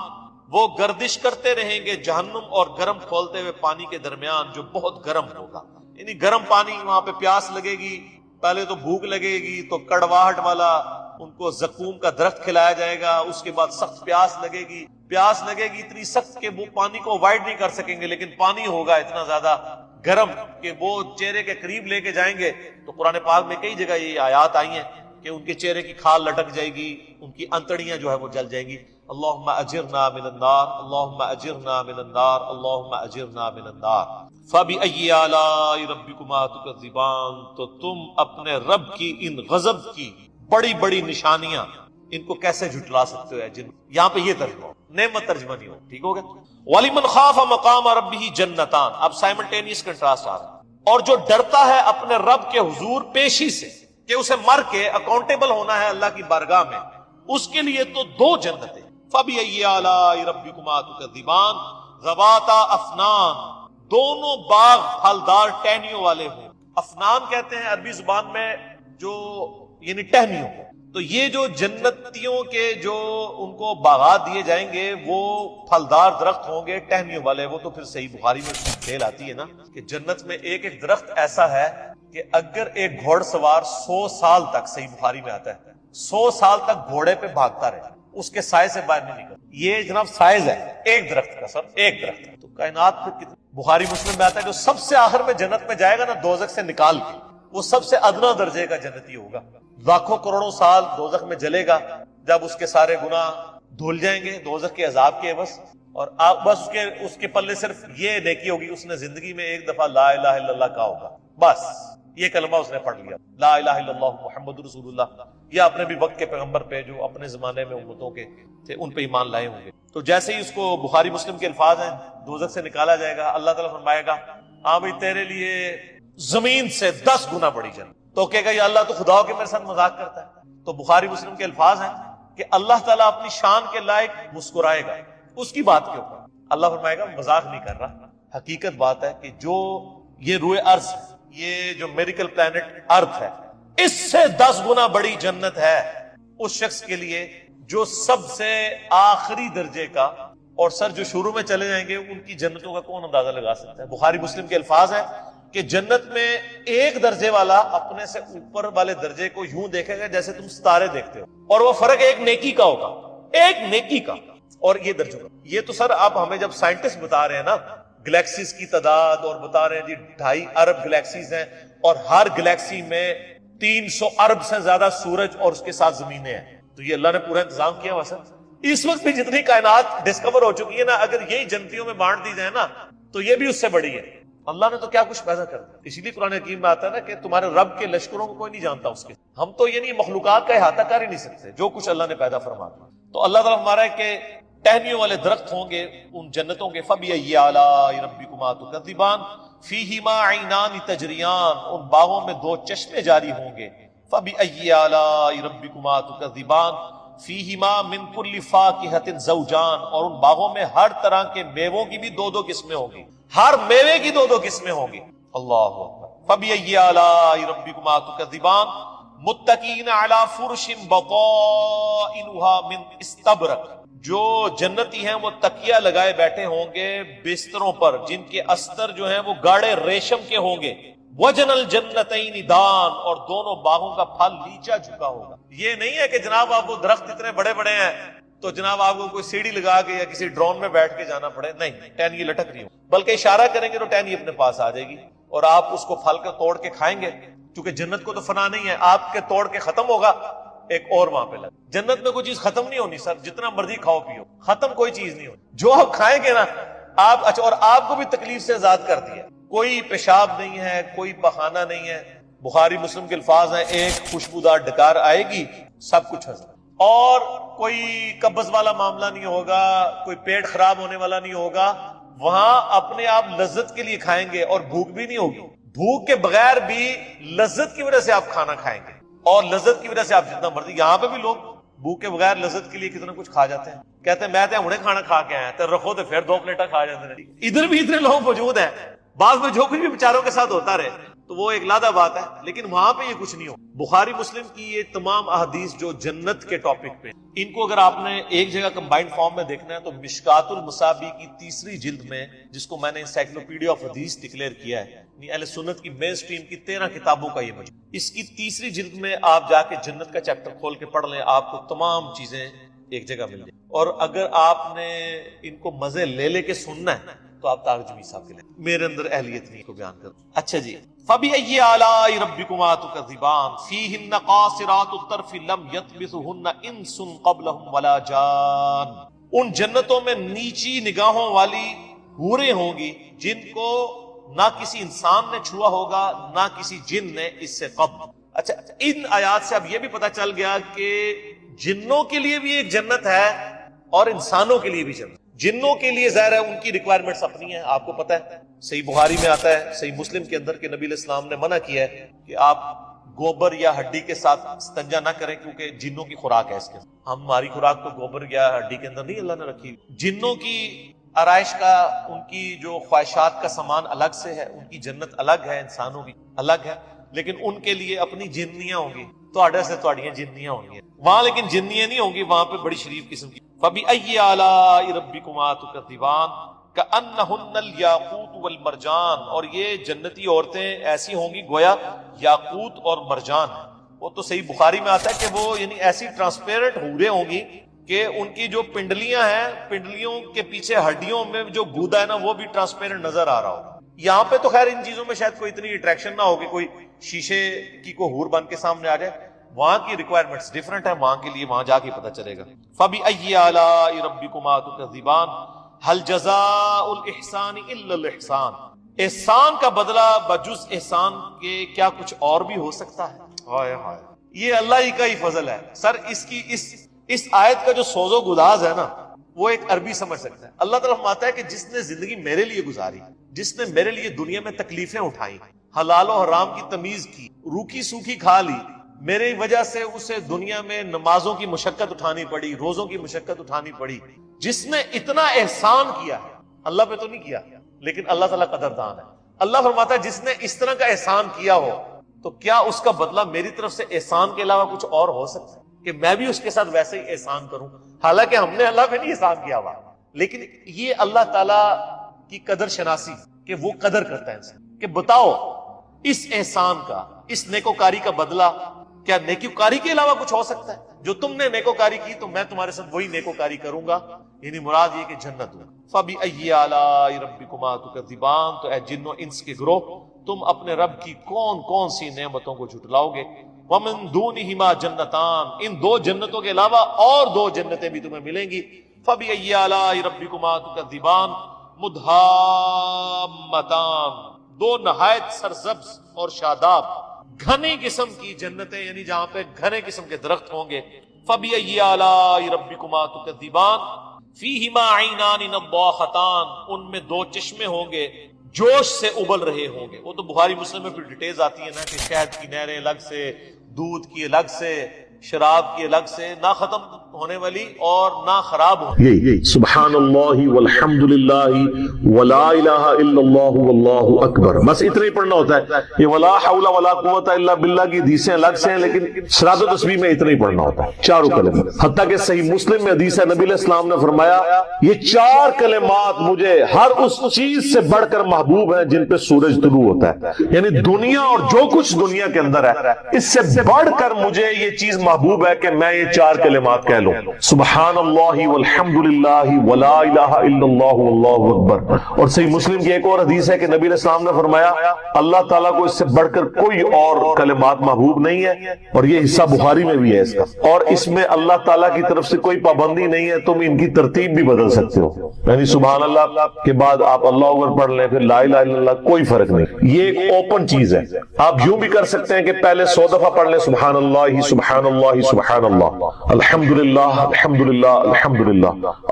A: وہ گردش کرتے رہیں گے جہنم اور گرم کھولتے ہوئے پانی کے درمیان جو بہت گرم ہوگا، یعنی گرم پانی، وہاں پہ پیاس لگے گی، پہلے تو بھوک لگے گی تو کڑواہٹ والا ان کو زقوم کا درخت کھلایا جائے گا، اس کے بعد سخت پیاس لگے گی اتنی سخت کہ وہ پانی کو اوائڈ نہیں کر سکیں گے، لیکن پانی ہوگا اتنا زیادہ گرم کہ وہ چہرے کے قریب لے کے جائیں گے۔ تو قرآن پاک میں کئی جگہ یہ آیات آئی ہیں کہ ان کے چہرے کی کھال لٹک جائے گی، ان کی انتڑیاں جو ہے وہ جل جائیں گی۔ اللہم اجرنا من النار، اللہم اجرنا من النار، اللہم اجرنا من النار۔ فبأي آلاء ربكما تكذبان، تو تم اپنے رب کی ان غضب کی بڑی بڑی نشانیاں ان کو کیسے جھٹلا سکتے ہو؟ جن یہاں پہ یہ ترجمہ ہو، نعمت ترجمہ نہیں ہو، ٹھیک ہو گیا۔ وَلِمَنْ خَافَ مَقَامَ رَبِّهِ جَنَّتَانِ، اب سائملٹینیس کنٹراسٹ آ رہا ہے، اور جو ڈرتا ہے اپنے رب کے حضور پیشی سے کہ اسے مر کے اکاؤنٹیبل ہونا ہے اللہ کی بارگاہ میں، اس کے لیے تو دو جنتیں۔ فَبِأَيِّ آلَاءِ رَبِّكُمَا تُكَذِّبَانِ ذَوَاتَا أَفْنَانٍ، دونوں باغ پھلدار ٹہنیوں والے ہوں۔ افنان کہتے ہیں عربی زبان میں جو یعنی ٹہنیوں، تو یہ جو جنتیوں کے جو ان کو باغات دیے جائیں گے وہ پھلدار درخت ہوں گے ٹہنیوں والے۔ وہ تو پھر صحیح بخاری میں ڈیل آتی ہے نا کہ جنت میں ایک ایک درخت ایسا ہے کہ اگر ایک گھوڑ سوار 100 سال تک، صحیح بخاری میں آتا ہے 100 سال تک گھوڑے پہ بھاگتا رہے، اس کے سائے سے باہر نہیں نکلتا۔ یہ جناب سائز ہے ایک درخت کا، سر ایک درخت کا۔ تو کائنات پھر کتنی، بخاری مسلم میں آتا ہے جو سب سے آخر میں جنت میں جائے گا نا دوزخ سے نکال کے، وہ سب سے ادنا درجے کا جنتی ہوگا، لاکھوں کروڑوں سال دوزخ میں جلے گا، جب اس کے سارے گناہ دھل جائیں گے دوزخ کے عذاب کے عوض، اور آپ بس اس کے پلے صرف یہ نیکی ہوگی، اس نے زندگی میں ایک دفعہ لا الہ الا اللہ کہا ہوگا، بس یہ کلمہ اس نے پڑھ لیا، لا الہ الا اللہ محمد رسول اللہ، یا اپنے بھی وقت کے پیغمبر پہ جو اپنے زمانے میں امتوں کے تھے ان پہ ایمان لائے ہوں گے۔ تو جیسے ہی اس کو بخاری مسلم کے الفاظ ہیں دوزخ سے نکالا جائے گا، اللہ تعالیٰ فرمائے گا ہاں بھائی تیرے لیے زمین سے 10 گنا بڑی جنت۔ تو کہے گا یا اللہ تو خدا ہو کے میرے ساتھ مذاق کرتا ہے۔ تو بخاری مسلم کے الفاظ ہیں کہ اللہ تعالیٰ اپنی شان کے لائق مسکرائے گا اس کی بات کے اوپر، اللہ فرمائے گا مذاق نہیں کر رہا، حقیقت بات ہے کہ جو یہ روئے ارض، یہ جو میریکل پلانٹ ارتھ ہے، اس سے 10 گنا بڑی جنت ہے اس شخص کے لیے جو سب سے آخری درجے کا، اور سر جو شروع میں چلے جائیں گے ان کی جنتوں کا کون اندازہ لگا سکتا ہے۔ بخاری مسلم کے الفاظ ہیں کہ جنت میں ایک درجے والا اپنے سے اوپر والے درجے کو یوں دیکھے گا جیسے تم ستارے دیکھتے ہو، اور وہ فرق ایک نیکی کا ہوگا، ایک نیکی کا، اور یہ درجوں کا۔ یہ تو سر آپ ہمیں جب سائنٹسٹ بتا رہے ہیں نا گلیکسیز کی تعداد، اور بتا رہے ہیں جی 2.5 ارب گلیکسیز ہیں، اور ہر گلیکسی میں 300 ارب سے زیادہ سورج اور اس کے ساتھ زمینیں ہیں، تو یہ اللہ نے پورا انتظام کیا ہوا سر۔ اس وقت بھی جتنی کائنات ڈسکور ہو چکی ہے نا، اگر یہی جنتیوں میں بانٹ دی جائے نا تو یہ بھی اس سے بڑی ہے۔ اللہ نے تو کیا کچھ پیدا کر دیا، اسی لیے قرآن حکیم میں آتا ہے نا کہ تمہارے رب کے لشکروں کو کوئی نہیں جانتا اس کے، ہم تو یعنی مخلوقات کا احاطہ کر ہی نہیں سکتے جو کچھ اللہ نے پیدا فرمایا۔ تو اللہ تعالیٰ ہمارا ہے کہ ٹہنیوں والے درخت ہوں گے ان جنتوں کے، فَبِأَيِّ آلَاءِ رَبِّكُمَا تُكَذِّبَانِ فِيهِمَا عَيْنَانِ تَجْرِيَانِ، ان باغوں میں 2 چشمے جاری ہوں گے۔ فَبِأَيِّ آلَاءِ رَبِّكُمَا تُكَذِّبَانِ فِيهِمَا مِن كُلِّ فَاكِهَةٍ زَوْجَانِ، اور ان باغوں میں ہر طرح کے میووں کی بھی 2 قسمیں ہوں گی، ہر میوے کی 2 قسمیں ہوں گی۔ اللہ اکبر۔ فَبِأَيِّ آلَاءِ رَبِّكُمَا تُكَذِّبَانِ مُتَّكِئِينَ عَلَى فُرُشٍ بَطَائِنُهَا مِنْ اسْتَبْرَقٍ، جو جنتی ہیں وہ تکیہ لگائے بیٹھے ہوں گے بستروں پر جن کے استر جو ہیں وہ گاڑے ریشم کے ہوں گے۔ وَجَنَ الْجَنَّتَيْنِ دَانٍ، اور دونوں باغوں کا پھل نیچا جھکا ہوگا۔ یہ نہیں ہے کہ جناب آپ وہ درخت اتنے بڑے بڑے ہیں تو جناب آپ کو کوئی سیڑھی لگا کے یا کسی ڈرون میں بیٹھ کے جانا پڑے، نہیں، ٹہنی لٹک رہی ہو، بلکہ اشارہ کریں گے تو ٹہنی اپنے پاس آ جائے گی اور آپ اس کو پھل کے توڑ کے کھائیں گے، کیونکہ جنت کو تو فنا نہیں ہے، آپ کے توڑ کے ختم ہوگا ایک اور وہاں پہ لگا۔ جنت میں کوئی چیز ختم نہیں ہونی سر، جتنا مرضی کھاؤ پیو، ختم کوئی چیز نہیں ہونی، جو آپ کھائیں گے نا آپ، اچھا، اور آپ کو بھی تکلیف سے آزاد کر دیا، کوئی پیشاب نہیں ہے، کوئی پخانہ نہیں ہے۔ بخاری مسلم کے الفاظ ہیں ایک خوشبودار ڈکار آئے گی سب کچھ ہضم، اور کوئی قبض والا معاملہ نہیں ہوگا، کوئی پیٹ خراب ہونے والا نہیں ہوگا، وہاں اپنے آپ لذت کے لیے کھائیں گے اور بھوک بھی نہیں ہوگی. بھوک کے بغیر بھی لذت کی وجہ سے آپ کھانا کھائیں گے، اور لذت کی وجہ سے آپ جتنا مرضی. یہاں پہ بھی لوگ بھوک کے بغیر لذت کے لیے کتنا کچھ کھا جاتے ہیں، کہتے ہیں میں تو ہمیں کھانا کھا کے آیا تو رکھو تو پھر 2 پلیٹیں کھا جاتے ہیں. ادھر بھی اتنے لوگ موجود ہیں، بعض میں جو کچھ بھی بیچاروں کے ساتھ ہوتا رہے تو وہ ایک لادہ بات ہے، لیکن وہاں پہ یہ کچھ نہیں ہو. بخاری مسلم کی یہ تمام احادیث جو جنت کے ٹاپک پہ، ان کو اگر آپ نے ایک جگہ کمبائنڈ فارم میں دیکھنا ہے تو مشکات المصابیح کی 3 جلد میں، جس کو میں نے انسائکلوپیڈیا آف حدیث ڈکلیئر کیا ہے، یعنی اہل سنت کی مین سٹریم کی 13 کتابوں کا یہ مجموعہ، اس کی 3 جلد میں آپ جا کے جنت کا چیپٹر کھول کے پڑھ لیں، آپ کو تمام چیزیں ایک جگہ مل جائیں. اور اگر آپ نے ان کو مزے لے لے کے سننا ہے تو آپ طارق جمیل صاحب کے لیں، میرے اندر اہلیت نہیں کو بیان کروں. اچھا جی، فَبِأَيِّ آلَاءِ رَبِّكُمَا تُكَذِّبَانِ فِيهِنَّ قَاصِرَاتُ الطَّرْفِ لَمْ يَطْمِثُهُنَّ إِنسٌ قَبْلَهُمْ وَلَا جَانٌ. ان جنتوں میں نیچی نگاہوں والی حوریں ہوں گی جن کو نہ کسی انسان نے چھوا ہوگا نہ کسی جن نے اس سے قبل. اچھا، ان آیات سے اب یہ بھی پتہ چل گیا کہ جنوں کے لیے بھی ایک جنت ہے اور انسانوں کے لیے بھی جنت. جنوں کے لیے ظاہر ہے ان کی ریکوائرمنٹس اپنی ہیں، آپ کو پتہ ہے صحیح بخاری میں آتا ہے، صحیح مسلم کے اندر کہ نبی علیہ السلام نے منع کیا ہے کہ آپ گوبر یا ہڈی کے ساتھ استنجا نہ کریں، کیونکہ جنوں کی خوراک ہے اس کے. ہماری خوراک تو گوبر یا ہڈی کے اندر نہیں اللہ نے رکھی. جنوں کی آرائش کا، ان کی جو خواہشات کا سامان الگ سے ہے، ان کی جنت الگ ہے، انسانوں کی الگ ہے، لیکن ان کے لیے اپنی جنیاں ہوں گی. تواڈے سے تواڈیاں جنیاں ہوں گی وہاں، لیکن جنیاں نہیں ہوں گی وہاں پہ بڑی شریف قسم کی. فَبِأَيِّ آلَاءِ رَبِّكُمَا تُكَذِّبَانِ كَأَنَّهُنَّ الْيَاقُوتُ وَالْمَرْجَانُ. اور یہ جنتی عورتیں ایسی ہوں گی گویا یاقوت اور مرجان. وہ تو صحیح بخاری میں آتا ہے کہ وہ یعنی ایسی ٹرانسپیرنٹ حوریں ہوں گی کہ ان کی جو پنڈلیاں ہیں، پنڈلیوں کے پیچھے ہڈیوں میں جو گودا ہے نا وہ بھی ٹرانسپیرنٹ نظر آ رہا ہوگا. یہاں پہ تو خیر ان چیزوں میں شاید کوئی اتنی اٹریکشن نہ ہوگی، کوئی شیشے کی کوئی حور بن کے سامنے آ جائے. وہاں کی ریکوائرمنٹس ڈیفرنٹ ہیں، وہاں کے لیے وہاں جا کے پتہ چلے گا. فَبِأَيِّ آلَاءِ رَبِّكُمَا تُكَذِّبَانِ هَلْ جَزَاءُ الْإِحْسَانِ إِلَّا الْإِحْسَانُ. احسان کا بدلہ بجز احسان کے کیا کچھ اور بھی ہو سکتا ہے؟ ہائے ہائے، یہ اللہ ہی کا ہی فضل ہے. سر اس آیت کا جو سوز و گداز ہے نا وہ ایک عربی سمجھ سکتا ہے. اللہ تعالیٰ فرماتا ہے کہ جس نے زندگی میرے لیے گزاری، جس نے میرے لیے دنیا میں تکلیفیں اٹھائیں، حلال و حرام کی تمیز کی، روکھی سوکھی کھا لی، میری وجہ سے اسے دنیا میں نمازوں کی مشقت اٹھانی پڑی، روزوں کی مشقت اٹھانی پڑی. جس نے اتنا احسان کیا ہے، اللہ پہ تو نہیں کیا لیکن اللہ تعالیٰ قدردان ہے. اللہ فرماتا ہے جس نے اس طرح کا احسان کیا ہو تو کیا اس کا بدلہ میری طرف سے احسان کے علاوہ کچھ اور ہو سکتا ہے کہ میں بھی اس کے ساتھ ویسے ہی احسان کروں؟ حالانکہ ہم نے اللہ پہ نہیں احسان کیا ہوا، لیکن یہ اللہ تعالیٰ کی قدر شناسی کہ وہ قدر کرتا ہے انسان کہ بتاؤ اس احسان کا، اس نیکوکاری کا بدلہ کیا نیکوکاری کے علاوہ کچھ ہو سکتا ہے؟ جو تم نے نیکوکاری کی تو میں تمہارے ساتھ وہی نیکوکاری کروں گا. یعنی مراد یہ کہ جنت ہو. فَبِأَيِّ آلَاءِ رَبِّكُمَا تُكَذِّبَانِ. تو اے جنوں انس کے گروہ، تم اپنے رب کی کون کون سی نعمتوں کو جھٹلاؤ گے. وَمِن دُونِهِمَا جَنَّتَانِ. ان 2 جنتوں کے علاوہ اور 2 جنتیں بھی تمہیں ملیں گی. فَبِأَيِّ آلَاءِ رَبِّكُمَا تُكَذِّبَانِ مُدْهَامَّتَانِ. 2 نہایت سرسبز اور شاداب گھنے قسم کی جنتیں، یعنی جہاں پہ گھنے قسم کے درخت ہوں گے. فَبِأَيِّ آلَاءِ رَبِّكُمَا تُكَذِّبَانِ فِيهِمَا عَيْنَانِ نَضَّاخَتَانِ. ان میں 2 چشمے ہوں گے جوش سے ابل رہے ہوں گے. وہ تو بخاری مسلم میں پھر ڈیٹیلز آتی ہیں نا کہ شہد کی نہریں الگ سے، دودھ کی الگ سے، شراب کی الگ سے، نہ ختم ہونے والی اور نہ خراب ہونے والی.
B: سبحان اللہ والحمد للہ ولا الہ الا اللہ واللہ اکبر، بس اتنا ہی پڑھنا ہوتا ہے. یہ ولا حول ولا قوت الا باللہ کی حدیثیں الگ سے ہیں، لیکن صراط و تسبیح میں اتنا ہی پڑھنا ہوتا ہے، چاروں کلمات. حتیٰ کہ صحیح مسلم میں حدیث ہے، نبی علیہ السلام نے فرمایا یہ 4 کلمات مجھے ہر اس چیز سے بڑھ کر محبوب ہیں جن پہ سورج طلوع ہوتا ہے. یعنی دنیا اور جو کچھ دنیا کے اندر ہے اس سے بڑھ کر مجھے یہ چیز محبوب ہے کہ میں یہ 4 کلمات کہہ لو سبحان اللہ والحمدللہ ولا الہ الا اللہ واللہ اکبر. اور صحیح مسلم کی ایک اور حدیث ہے کہ نبی علیہ السلام نے فرمایا اللہ تعالیٰ کو اس سے بڑھ کر کوئی اور کلمات محبوب نہیں ہے, اور یہ حصہ بخاری میں بھی ہے اس کا, اور اس میں اللہ تعالیٰ کی طرف سے کوئی پابندی نہیں ہے, تم ان کی ترتیب بھی بدل سکتے ہو, یعنی سبحان اللہ کے بعد آپ اللہ اکبر پڑھ لیں, پھر لا الہ الا اللہ, کوئی فرق نہیں. یہ ایک اوپن چیز ہے. آپ یوں بھی کر سکتے ہیں کہ پہلے 100 دفعہ پڑھ لیں سبحان اللہ سبحان اللہ سبحان اللہ, الحمدللہ الحمدللہ الحمدللہ,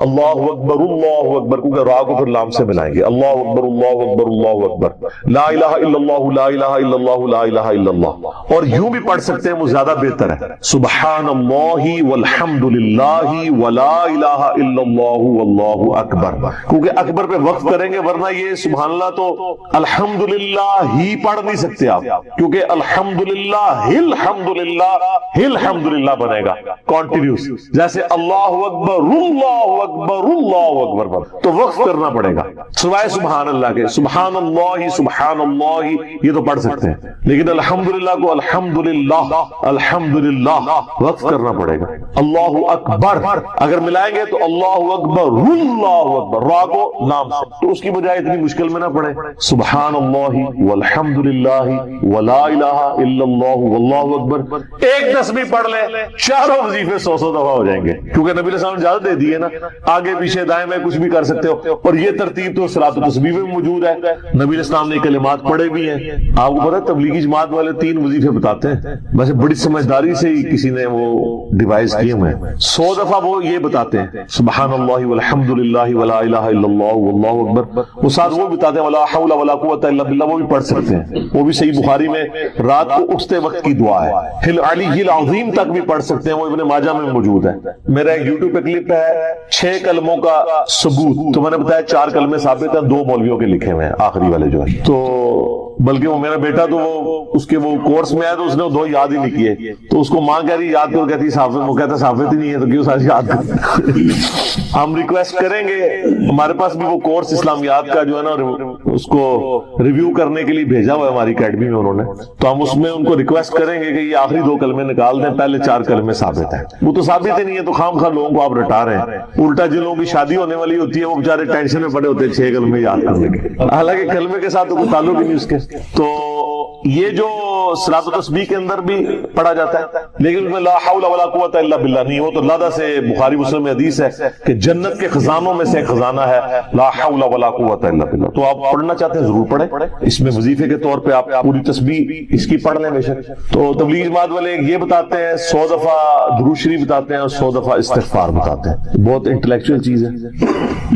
B: اللہ اکبر, کیونکہ را کو پھر لام سے ملائیں گے, اللہ اکبر اللہ اکبر اللہ اکبر, لا الہ الا اللہ لا الہ الا اللہ لا الہ الا اللہ. اور یوں بھی پڑھ سکتے ہیں, وہ زیادہ بہتر ہے, سبحان اللہ والحمدللہ ولا الہ الا اللہ واللہ اکبر, کیونکہ اکبر پہ وقف کریں گے, ورنہ یہ سبحان اللہ تو الحمدللہ ہی پڑھ نہیں سکتے آپ, کیونکہ الحمدللہ الحمدللہ بنے گا کنٹینیوس, جیسے اللہ اکبر اللہ اکبر اللہ اکبر, تو وقف کرنا پڑے گا سوائے سبحان اللہ کے. سبحان اللہ یہ تو پڑھ سکتے ہیں, لیکن الحمدللہ کو الحمدللہ وقف کرنا پڑے گا. اللہ اکبر اگر ملائیں گے تو اللہ اکبر را کو نام سے, تو اس کی بجائے اتنی مشکل میں نہ پڑے, سبحان اللہ والحمدللہ ولا الہ الا اللہ واللہ اکبر. ایک تسبیح پڑھ لیں, چاروں وظیفے 100 دفعہ ہو جائیں گے, کیونکہ نبی علیہ السلام نے اجازت دے دی ہے نا, آگے پیچھے دائیں میں کچھ بھی کر سکتے ہو. اور یہ ترتیب تو صلاۃ التسبیح میں موجود ہے, نبی علیہ السلام نے کلمات پڑھے بھی ہیں. آپ کو پتہ ہے تبلیغی جماعت والے 3 وظیفے بتاتے ہیں, ویسے بڑی سمجھداری سے ہی کسی نے وہ ڈیوائز کیے ہوئے ہیں. 100 دفعہ وہ یہ بتاتے ہیں سبحان اللہ والحمدللہ ولا الہ الا اللہ واللہ اکبر, وہ ساتھ وہ بتاتے ہیں ولا حول ولا قوت الا باللہ, وہ بھی پڑھ سکتے ہیں, وہ بھی صحیح بخاری میں رات کو اٹھتے وقت کی دعا ہے. ہل علی العظیم تک بھی پڑھ سکتے ہیں, وہ ابن ماجہ میں موجود ہے. میرا ایک یوٹیوب پہ کلپ ہے 6 کلموں کا ثبوت, تو میں نے بتایا 4 کلمے ثابت ہیں, 2 مولویوں کے لکھے ہوئے ہیں آخری والے جو ہے. تو بلکہ وہ میرا بیٹا تو وہ اس کے وہ کورس میں آیا تو اس نے 2 یاد ہی نہیں کیے, تو اس کو ماں کہہ رہی یاد کرو, کہتی ثابت, وہ کہتا ثابت ہی نہیں ہے تو کیوں ساری یاد کر. ہم ریکویسٹ کریں گے, ہمارے پاس بھی وہ کورس اسلامیات کا جو ہے نا اس کو ریویو کرنے کے لیے بھیجا ہوا ہے ہماری اکیڈمی میں انہوں نے, تو ہم اس میں ان کو ریکویسٹ کریں گے کہ یہ آخری 2 کلمے نکال دیں, پہلے 4 کلمے ثابت ہیں. وہ تو ثابت ہی نہیں ہے, تو خام خواہ لوگوں کو آپ رٹا رہے ہیں. الٹا جن لوگوں کی شادی ہونے والی ہوتی ہے وہ بیچارے ٹینشن میں پڑے ہوتے ہیں 6 کلمے یاد کرنے کے, حالانکہ کلمے کے ساتھ تو کوئی تعلق ہی نہیں اس کے. تو یہ جو صلاۃ التسبیح کے اندر بھی پڑھا جاتا ہے, لیکن اس میں لا حول ولا قوت الا باللہ نہیں, وہ تو لادہ سے بخاری مسلم میں حدیث ہے کہ جنت کے خزانوں میں سے ایک خزانہ ہے لا حول ولا قوت الا باللہ. تو آپ پڑھنا چاہتے ہیں ضرور پڑھیں, اس میں وظیفے کے طور پہ آپ پوری تسبیح اس کی پڑھ لیں بے شک. تو تبلیغ جماعت والے یہ بتاتے ہیں 100 دفعہ درود شریف بتاتے ہیں اور 100 دفعہ استغفار بتاتے ہیں, بہت انٹلیکچوئل چیز ہے.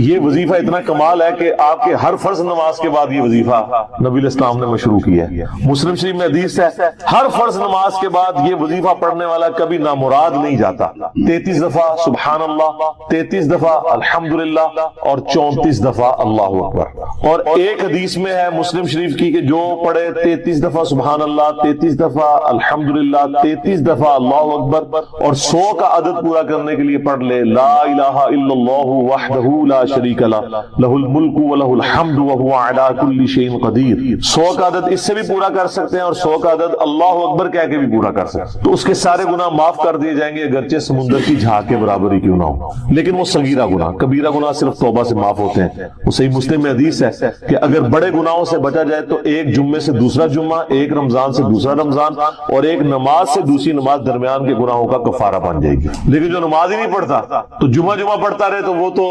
B: یہ وظیفہ اتنا کمال ہے کہ آپ کے ہر فرض نماز کے بعد یہ وظیفہ نبی علیہ السلام نے مشروع کیا ہے. مسلم شریف میں حدیث ہے ہر فرض نماز کے بعد یہ وظیفہ پڑھنے والا کبھی نامراد نہیں جاتا. 33 دفعہ سبحان اللہ, 33 دفعہ الحمدللہ, اور 34 دفعہ اللہ اکبر. اور ایک حدیث میں ہے مسلم شریف کی کہ جو پڑھے 33 دفعہ سبحان اللہ, 33 دفعہ الحمدللہ, 33 دفعہ اللہ اکبر, اور 100 کا عدد پورا کرنے کے لیے پڑھ لے لا الہ الا اللہ وحدہ لا شریک لہ لہ الملک ولہ الحمد وہو علی کل شیء قدیر. 100 کا عدد اس سے بھی پورا کر سکتے ہیں, اور 100 کا عدد اللہ اکبر کہہ کے بھی پورا کر سکتے ہیں. تو اس کے سارے گناہ معاف کر دیے جائیں گے اگرچہ سمندر کی جھاگ کے برابر ہی کیوں نہ ہو, لیکن وہ صغیرہ گناہ, کبیرہ گناہ صرف توبہ سے معاف ہوتے ہیں. وہ صحیح مسلم میں حدیث ہے کہ اگر بڑے گناہوں سے بچا جائے تو ایک جمعے سے دوسرا جمعہ, ایک رمضان سے دوسرا رمضان, اور ایک نماز سے دوسری نماز درمیان کے گناہوں کا کفارہ بن جائے گی. لیکن جو نماز ہی نہیں پڑھتا تو جمعہ پڑھتا رہے تو وہ تو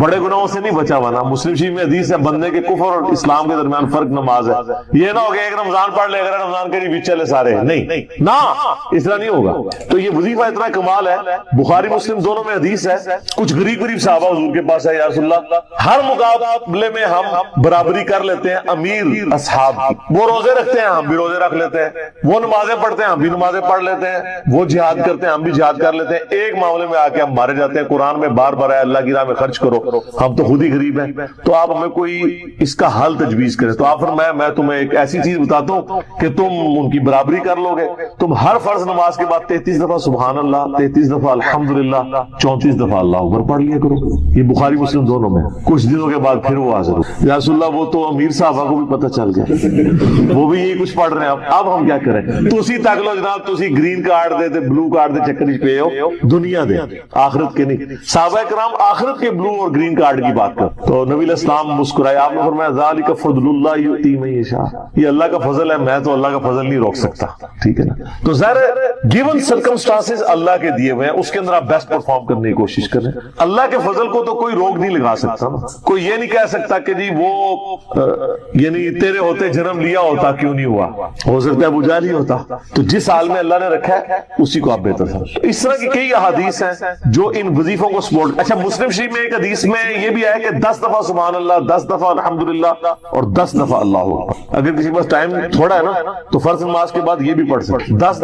B: بڑے گناہوں سے نہیں بچا ہوا نا. مسلم شریف میں حدیث ہے بندے کے کفر اور اسلام کے درمیان فرق نماز ہے. یہ نہ ہو کہ ایک رمضان پڑھ لے, اگر رمضان کے بھی چلے سارے, نہیں نا, اس طرح نہیں ہوگا. تو یہ وظیفہ اتنا کمال ہے, بخاری مسلم دونوں میں حدیث ہے. کچھ غریب صحابہ حضور کے پاس ہے, یا رسول اللہ ہر مقابلے میں ہم برابری کر لیتے ہیں امیر اصحاب کی. وہ روزے رکھتے ہیں, ہم بھی روزے رکھ لیتے ہیں. وہ نمازیں پڑھتے ہیں, ہم بھی نمازیں پڑھ لیتے ہیں. وہ جہاد کرتے ہیں, ہم بھی جہاد کر لیتے ہیں. ایک معاملے میں آ کے ہم مارے جاتے ہیں. قرآن میں بار بار ہے اللہ کی راہ میں خرچ کرو, ہم تو خود ہی غریب ہیں. تو آپ ہمیں کوئی اس کا حل تجویز کریں. تو آپ فرمایا میں تمہیں ایک ایسی چیز بتاتا ہوں ہوں کہ تم ان کی برابری کر لو گے. تم ہر فرض نماز کے بعد 33 دفعہ سبحان اللہ، 33 دفعہ الحمدللہ، 34 دفعہ اللہ اکبر پڑھ لیا کرو. یہ بخاری مسلم دونوں میں. کچھ دنوں کے بعد پھر وہ حاضر ہو، یا رسول اللہ وہ تو امیر صاحبہ کو بھی پتہ چل گیا، وہ بھی یہی کچھ پڑھ رہے ہیں. اب ہم کیا کریں؟ تسی تک لو جناب، تسی گرین کارڈ دے تے بلو کارڈ دے چکر وچ پے ہو، دنیا دے آخرت کے نہیں. صحابہ کرام آخرت کے بلو اور گرین کارڈ کی بات کر. تو نبی علیہ السلام مسکرائے. آپ نے فرمایا ذالک فضل اللہ یؤتی من یشاء، یہ اللہ کا فضل ہے، میں تو اللہ کا فضل نہیں روک سکتا. ٹھیک ہے نا؟ تو ظاہر ہے گیون سرکمسٹانسز اللہ کے دیے ہوئے ہیں، اس کے اندر آپ بیسٹ پرفارم کرنے کی کوشش کریں. اللہ کے فضل کو تو کوئی روک نہیں لگا سکتا نا. کوئی یہ نہیں کہہ سکتا کہ جی وہ یعنی تیرے ہوتے جنم لیا ہوتا کیوں نہیں ہوا، ہو سکتا ہے ابو جہل ہی ہوتا. تو جس حال میں اللہ نے رکھا ہے اسی کو آپ بہتر سمجھیں. اس طرح کی کئی احادیث ہیں جو ان وظیفوں کو سپورٹ. اچھا مسلم شریف میں ایک حدیث میں یہ بھی ہے کہ 10 دفعہ سبحان اللہ، 10 دفعہ الحمدللہ اور 10 دفعہ اللہ اکبر. اگر کسی کے پاس ٹائم تھوڑا ہے نا تو فرض نماز کے بعد یہ بھی پڑھ سکتے، 10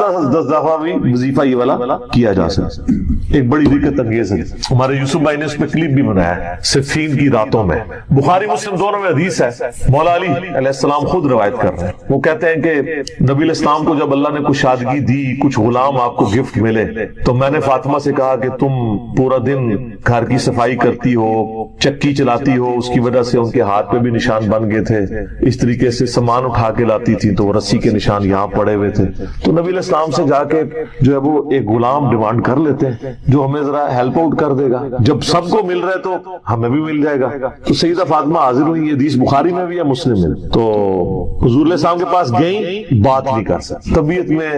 B: دفعہ بھی وظیفہ یہ والا کیا جا سکتا. ایک بڑی دقت انگیز ہے. ہمارے یوسف بھائی نے اس پہ کلپ بھی بنایا ہے، صفین کی راتوں میں. بخاری مسلم دونوں میں حدیث ہے. مولا علی علیہ السلام خود روایت کر رہے ہیں. وہ کہتے ہیں کہ نبی علیہ السلام کو جب اللہ نے کچھ شادگی دی، کچھ غلام آپ کو گفٹ ملے، تو میں نے فاطمہ سے کہا کہ تم پورا دن گھر کی صفائی کرتی ہو، چکی چلاتی ہو. اس کی وجہ سے ان کے ہاتھ پہ بھی نشان بن گئے تھے. اس طریقے سے سامان اٹھا کے لاتی تھی تو وہ رسی کے نشان یہاں پڑے ہوئے تھے. تو نبی علیہ السلام سے جا کے جو ہے وہ ایک غلام ڈیمانڈ کر لیتے ہیں جو ہمیں ذرا ہیلپ آؤٹ کر دے گا. جب سب کو مل رہا ہے تو ہمیں بھی مل جائے گا. تو سیدہ فاطمہ حاضر ہوئی. یہ حدیث بخاری میں بھی ہے، مسلم میں. تو حضور علیہ السلام کے پاس گئیں، بات نہیں کر سکتی. طبیعت میں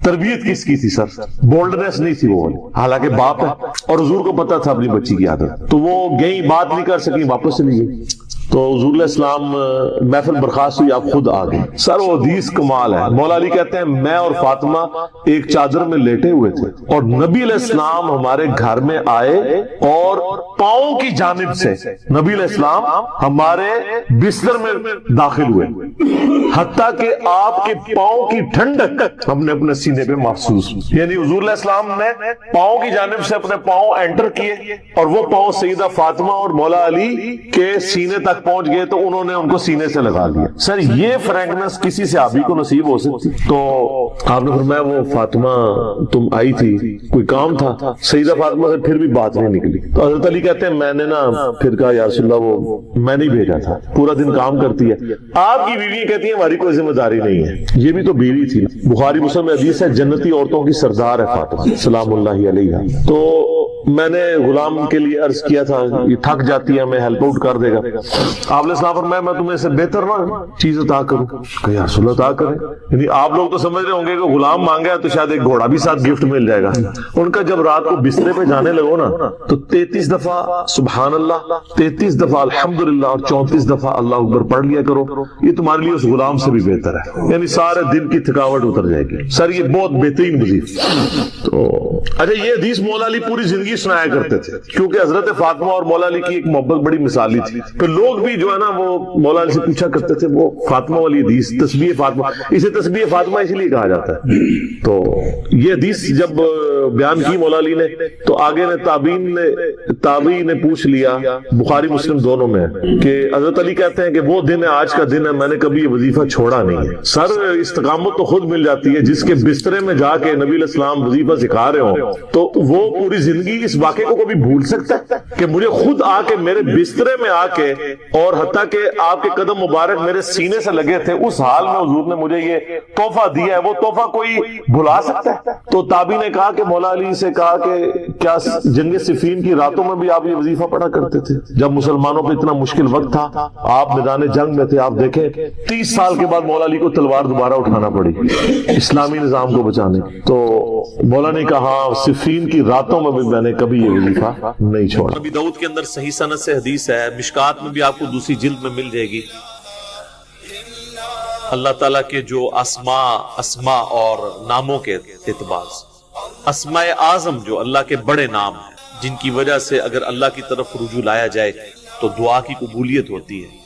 B: تربیت کس کی تھی سر؟ بولڈنس نہیں تھی وہ، حالانکہ باپ ہے اور حضور کو پتا تھا اپنی بچی کی عادت. تو وہ گئیں، بات نہیں کر سکی، واپس چلی گئی. تو حضور علیہ السلام محفل برخاست ہوئی، آپ خود آ گئے. سر وہ حدیث کمال ہے. مولا علی کہتے ہیں میں اور فاطمہ ایک چادر میں لیٹے ہوئے تھے اور نبی علیہ السلام ہمارے گھر میں آئے اور پاؤں کی جانب سے نبی علیہ السلام ہمارے بستر میں داخل ہوئے، حتیٰ کہ آپ کے پاؤں کی ٹھنڈک ہم نے اپنے سینے پہ محسوس. یعنی حضور علیہ السلام نے پاؤں کی جانب سے اپنے پاؤں انٹر کیے اور وہ پاؤں سیدہ فاطمہ اور مولا علی کے سینے تک پہنچ گئے تو انہوں نے ان کو سینے سے لگا لیا. سر یہ فرینکنس کسی صحابی کو نصیب ہو سکتی؟ تو آپ نے فرمایا وہ فاطمہ تم آئی تھی، کوئی کام تھا؟ سیدہ فاطمہ سے پھر بھی بات نہیں نکلی. تو حضرت علی کہتے ہیں میں نے نا پھر کہا یا رسول اللہ وہ میں نہیں بھیجا تھا، پورا دن کام کرتی ہے. آپ کی بیوی کہتی ہے ہماری کوئی ذمہ داری نہیں ہے. یہ بھی تو بیوی تھی. بخاری مسلم میں حدیث ہے جنتی عورتوں کی سردار ہے فاطمہ سلام اللہ علیہا. تو میں نے غلام کے لیے عرض کیا تھا یہ تھک جاتی ہے، میں ہیلپ آؤٹ کر دے گا. آپ نے السلام فرمایا میں تمہیں سے بہتر نہ چیز عطا کروں. کہ یا رسول اللہ عطا کریں. یعنی آپ لوگ تو سمجھ رہے ہوں گے کہ غلام مانگا تو شاید ایک گھوڑا بھی ساتھ گفٹ مل جائے گا. ان کا جب رات کو بسترے پہ جانے لگو نا تو 33 دفعہ سبحان اللہ، 33 دفعہ الحمدللہ اور 34 دفعہ اللہ اکبر پڑھ لیا کرو. یہ تمہارے لیے اس غلام سے بھی بہتر ہے. یعنی سارے دن کی تھکاوٹ اتر جائے گی. سر یہ بہت بہترین وظیفہ. تو اچھا یہ حدیث مولا علی پوری زندگی سنایا کرتے تھے کیونکہ حضرت فاطمہ اور مولا علی کی ایک محبت بڑی مثالی تھی. پھر لوگ بھی جو ہے نا وہ مولا علی سے پوچھا کرتے تھے وہ فاطمہ والی حدیث تسبیح فاطمہ، اسے تسبیح فاطمہ اس لیے کہا جاتا ہے. تو یہ حدیث جب بیان کی مولا علی نے تو آگے نے تابعین نے پوچھ لیا، بخاری مسلم دونوں میں کہ حضرت علی کہتے ہیں کہ وہ دن ہے آج کا دن ہے، میں نے کبھی یہ وظیفہ چھوڑا نہیں ہے. سر استقامت تو خود مل جاتی ہے. جس کے بسترے میں جا کے نبی علیہ السلام وظیفہ سکھا رہے ہوں تو وہ پوری زندگی اس واقعے کو کبھی بھول سکتا ہے کہ مجھے خود آ کے میرے بسترے میں آ کے اور حتیٰ کہ آپ کے قدم مبارک میرے سینے سے لگے تھے، اس حال میں حضور نے مجھے یہ تحفہ دیا ہے، وہ تحفہ کوئی بھلا سکتا ہے؟ تو تابعی نے کہا کہ مولا علی سے کہا کہ کیا جنگ صفین کی راتوں میں بھی آپ یہ وظیفہ پڑھا کرتے تھے جب مسلمانوں پہ اتنا مشکل وقت تھا، آپ میدان جنگ میں تھے؟ آپ دیکھیں 30 سال کے بعد مولا علی کو تلوار دوبارہ اٹھانا پڑی اسلامی نظام کو بچانے. تو مولا نے کہا صفین کی راتوں میں بھی میں نے کبھی یہ وظیفہ نہیں چھوڑا.
C: نبی داؤد کے اندر صحیح سند سے حدیث ہے، مشکات میں بھی آپ کو دوسری جلد میں مل جائے گی. اللہ تعالیٰ کے جو اسماء اور ناموں کے اعتبار سے اسماء اعظم جو اللہ کے بڑے نام ہیں جن کی وجہ سے اگر اللہ کی طرف رجوع لایا جائے تو دعا کی قبولیت ہوتی ہے،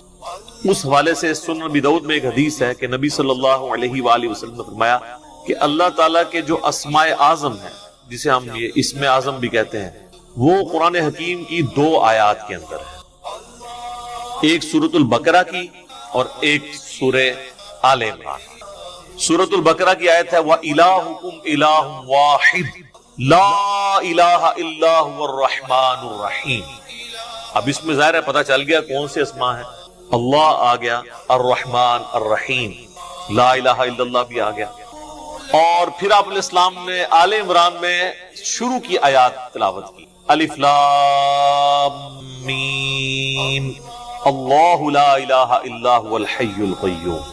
C: اس حوالے سے سنن نبی داؤد میں ایک حدیث ہے کہ نبی صلی اللہ علیہ وآلہ وسلم نے فرمایا کہ اللہ تعالیٰ کے جو اسماء اعظم ہیں جسے ہم یہ اسم اعظم بھی کہتے ہیں وہ قرآن حکیم کی 2 آیات کے اندر ہے، ایک سورۃ البقرہ کی اور ایک سورہ آل عمران. سورۃ البقرہ کی آیت ہے وَإِلَٰهُكُمْ إِلَٰهٌ وَاحِدٌ لَا إِلَٰهَ إِلَّا هُوَ الرَّحْمَٰنُ الرَّحِيمُ. اب اس میں ظاہر ہے پتہ چل گیا کون سے اسماء ہیں. اللہ آ گیا، الرحمن الرحیم، لا الہ الا اللہ بھی آ گیا. اور پھر آپ علیہ السلام نے آل عمران میں شروع کی آیات تلاوت کی. الف لام میم اللہ لا الہ الا هو الحی القیوم.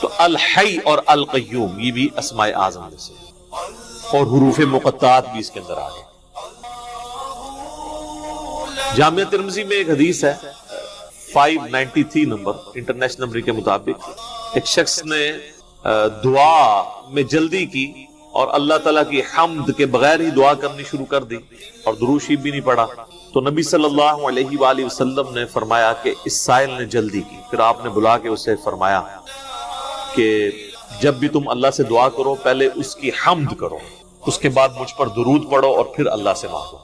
C: تو الحی اور القیوم یہ بھی اسماء اعظم میں سے، اور حروف مقطعات بھی اس کے اندر آ گئے. جامعہ ترمذی میں ایک حدیث ہے 593 نمبر انٹرنیشنل نمبر کے مطابق، ایک شخص نے دعا میں جلدی کی اور اللہ تعالیٰ کی حمد کے بغیر ہی دعا کرنی شروع کر دی اور درود شریف بھی نہیں پڑھا. تو نبی صلی اللہ علیہ وآلہ وسلم نے فرمایا کہ اس سائل نے جلدی کی. پھر آپ نے بلا کے اسے فرمایا کہ جب بھی تم اللہ سے دعا کرو پہلے اس کی حمد کرو، اس کے بعد مجھ پر درود پڑھو اور پھر اللہ سے مانگو.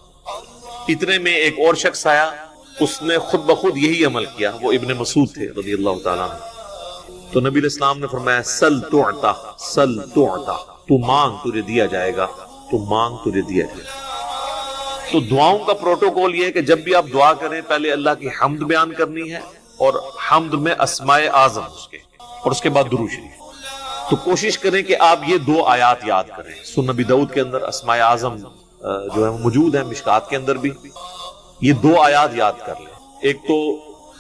C: اتنے میں ایک اور شخص آیا، اس نے خود بخود یہی عمل کیا. وہ ابن مسعود تھے رضی اللہ تعالیٰ عنہ. تو نبی علیہ السلام نے فرمایا سل تعطا، سل تعطا، تو مانگ تجھے دیا جائے گا، تو مانگ تجھے دیا جائے گا. تو دعاؤں کا پروٹوکول یہ ہے کہ جب بھی آپ دعا کریں پہلے اللہ کی حمد بیان کرنی ہے، اور حمد میں اسماء اعظم اس کے، اور اس کے بعد درود شریف. تو کوشش کریں کہ آپ یہ 2 آیات یاد کریں. سنن نبی داؤد کے اندر اسماء اعظم جو ہے موجود ہیں، مشکات کے اندر بھی یہ 2 آیات یاد کر لیں. ایک تو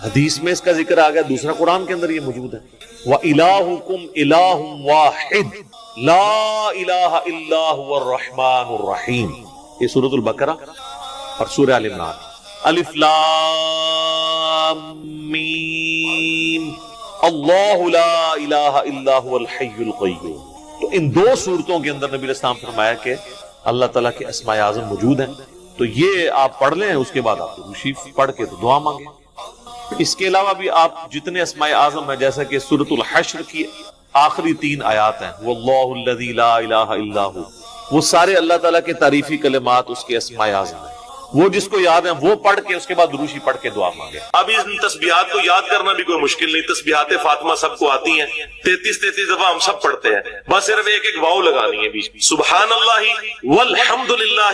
C: حدیث میں اس کا ذکر آ گیا، دوسرا قرآن کے اندر یہ موجود ہے وَإِلَٰهُكُمْ إِلَٰهٌ وَاحِدٌ لَا إِلَٰهَ إِلَّا هُوَ الرَّحْمَٰنُ الرَّحِيمُ. یہ سورۃ البقرہ اور سورہ آل عمران. الف لام میم اللہ لا الہ الا هو الحی القیوم. تو ان 2 سورتوں کے اندر نبی علیہ السلام نے فرمایا کہ اللہ تعالیٰ کے اسماء اعظم موجود ہیں. تو یہ آپ پڑھ لیں، اس کے بعد آپ درود شریف پڑھ کے تو دعا مانگیں. اس کے علاوہ بھی آپ جتنے اسماء اعظم ہیں، جیسا کہ سورۃ الحشر کی آخری 3 آیات ہیں واللہ الذی لا الہ الا هو، وہ سارے اللہ تعالیٰ کے تعریفی کلمات اس کے اسماء اعظم ہیں. وہ جس کو یاد ہیں وہ پڑھ کے اس کے بعد درود شریف پڑھ کے دعا مانگے.
B: اب ان تسبیحات کو یاد کرنا بھی کوئی مشکل نہیں. تسبیحات فاطمہ سب کو آتی ہیں، 33 دفعہ ہم سب پڑھتے ہیں. بس صرف ایک واو لگانی ہے بیچ میں. سبحان اللہ والحمد للہ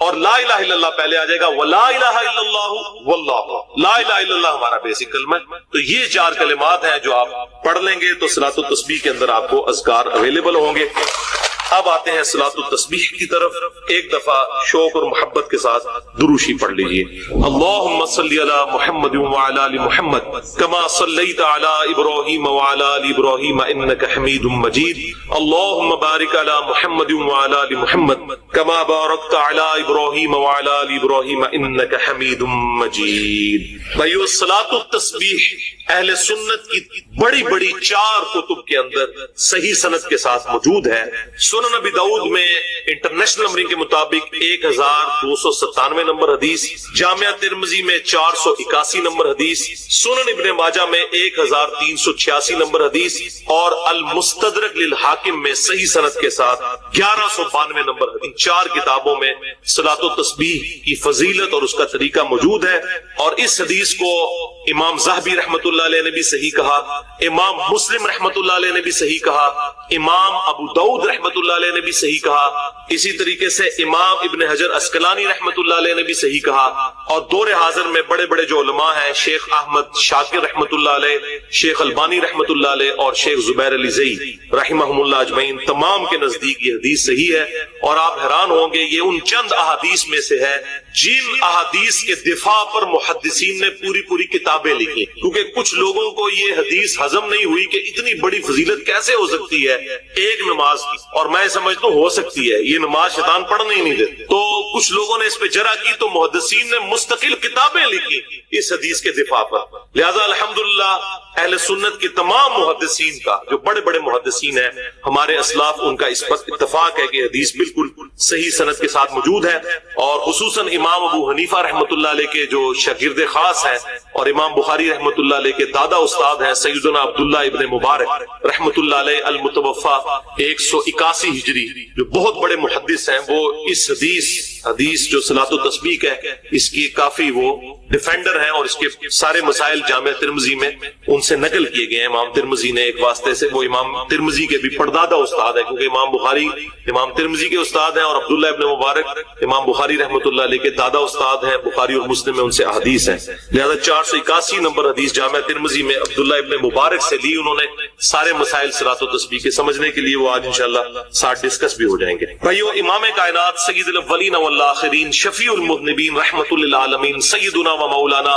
B: اور لا الہ الا اللہ پہلے آ جائے گا، ولا الہ الا اللہ واللہ. لا الہ الا اللہ ہمارا بیسک کلمہ ہے. تو یہ 4 کلمات ہیں جو آپ پڑھ لیں گے تو صلاۃ التسبیح کے اندر آپ کو اذکار اویلیبل ہوں گے. اب آتے ہیں صلاۃ التسبیح کی طرف. ایک دفعہ شوق اور محبت کے ساتھ درود شریف پڑھ لیجئے. اللہم صلی علی محمد وعلی آل محمد کما صلیت علی ابراہیم وعلی آل ابراہیم انک حمید مجید. اللہم بارک علی محمد وعلی آل محمد کما بارکت علی ابراہیم وعلی آل ابراہیم انک حمید مجید. بھائیو، صلاۃ التسبیح اہل سنت کی بڑی بڑی 4 کتب کے اندر صحیح سند کے ساتھ موجود ہے. سنن نبی داؤد میں انٹرنیشنل نمبرنگ کے مطابق 1297 نمبر حدیث، جامعہ ترمذی میں 481 نمبر حدیث، سنن ابن ماجہ میں 1386 نمبر حدیث، اور المستدرک للحاکم میں صحیح سند کے ساتھ 1192 نمبر حدیث. 4 کتابوں میں صلاۃ التسبیح کی فضیلت اور اس کا طریقہ موجود ہے. اور اس حدیث کو امام ذہبی رحمۃ اللہ علیہ نے بھی صحیح کہا، امام مسلم رحمۃ اللہ علیہ نے بھی صحیح کہا، امام ابو داؤد رحمۃ اللہ علیہ نے بھی صحیح کہا، اسی طریقے سے امام ابن حجر عسقلانی رحمۃ اللہ علیہ نے بھی صحیح کہا. اور دور حاضر میں بڑے بڑے جو علماء ہیں، شیخ احمد شاکر رحمۃ اللہ علیہ، شیخ البانی رحمۃ اللہ علیہ اور شیخ زبیر علی زئی رحمہم اللہ اجمعین، تمام کے نزدیک یہ حدیث صحیح ہے. اور آپ حیران ہوں گے یہ ان چند احادیث میں سے ہے جن احادیث کے دفاع پر محدثین نے پوری کتابیں لکھی. کیونکہ کچھ لوگوں کو یہ حدیث ہضم نہیں ہوئی کہ اتنی بڑی فضیلت کیسے ہو سکتی ہے ایک نماز کی. اور میں سمجھتا ہوں ہو سکتی ہے، یہ نماز شیطان پڑھنے ہی نہیں دیتے. تو کچھ لوگوں نے اس پہ جرح کی تو محدثین نے مستقل کتابیں لکھی اس حدیث کے دفاع پر. لہذا الحمدللہ اہل سنت کے تمام محدثین کا، جو بڑے بڑے محدثین ہیں ہمارے اسلاف، ان کا اس پر اتفاق ہے کہ حدیث بالکل صحیح سند کے ساتھ موجود ہے. اور خصوصاً امام ابو حنیفہ رحمۃ اللہ علیہ کے جو شاگرد خاص ہیں، اور امام بخاری رحمۃ اللہ علیہ کے دادا استاد ہیں سیدنا عبداللہ ابن مبارک رحمۃ اللہ علیہ المتوفى 181 ہجری، جو بہت بڑے محدث ہیں، وہ اس حدیث حدیث جو صلاۃ و تسبیح ہے اس کی کافی وہ ڈیفینڈر ہیں، اور اس کے سارے مسائل جامع ترمذی میں ان سے نقل کیے گئے ہیں امام ترمذی نے ایک واسطے سے۔ وہ امام ترمذی کے بھی پردادا استاد ہے، کیونکہ امام بخاری امام ترمذی کے استاد ہیں، اور عبداللہ ابن مبارک امام بخاری رحمۃ اللہ علیہ کے دادا استاد ہیں، بخاری اور مسلم میں ان سے احادیث ہیں، لہذا 481 نمبر حدیث جامع ترمذی میں عبداللہ ابن مبارک سے لی انہوں نے سارے مسائل صلاۃ و تسبیح کے سمجھنے کے لیے، وہ آج انشاءاللہ ساتھ ڈسکس بھی ہو جائیں گے۔ بھائیو، امام کائنات سید الاولین والآخرین شفیع المذنبین رحمۃ للعالمین سیدنا و مولانا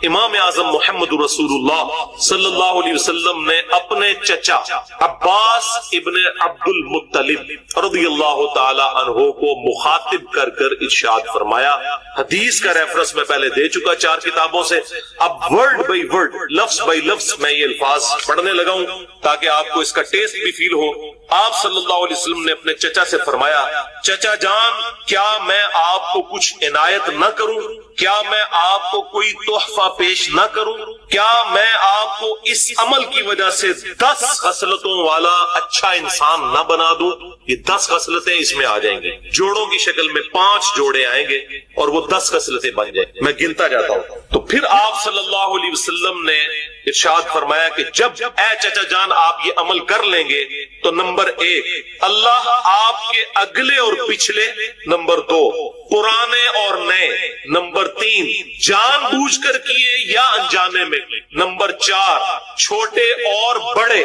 B: امام اعظم محمد رسول اللہ صلی اللہ علیہ وسلم نے اپنے چچا عباس ابن عبد المطلب رضی اللہ تعالی عنہ کو مخاطب کر کر ارشاد فرمایا۔ حدیث کا ریفرنس میں پہلے دے چکا 4 کتابوں سے، اب ورڈ بائی ورڈ، لفظ بائی لفظ میں یہ الفاظ پڑھنے لگا ہوں تاکہ آپ کو اس کا ٹیسٹ بھی فیل ہو۔ آپ صلی اللہ علیہ وسلم نے اپنے چچا سے فرمایا، چچا جان کیا میں آپ کو کچھ عنایت نہ کروں؟ کیا میں آپ کو کوئی تحفہ پیش نہ کروں؟ کیا میں آپ کو اس عمل کی وجہ سے 10 خصلتوں والا اچھا انسان نہ بنا دوں؟ یہ 10 خصلتیں اس میں آ جائیں گی، جوڑوں کی شکل میں 5 جوڑے آئیں گے اور وہ 10 خصلتیں بن جائیں۔ میں گنتا جاتا ہوں۔ تو پھر آپ صلی اللہ علیہ وسلم نے ارشاد فرمایا کہ جب اے چچا جان آپ یہ عمل کر لیں گے تو نمبر 1 اللہ آپ کے اگلے اور پچھلے، نمبر 2 پرانے اور نئے، نمبر 3 جان بوجھ کر کیے یا انجانے میں، نمبر 4 چھوٹے اور بڑے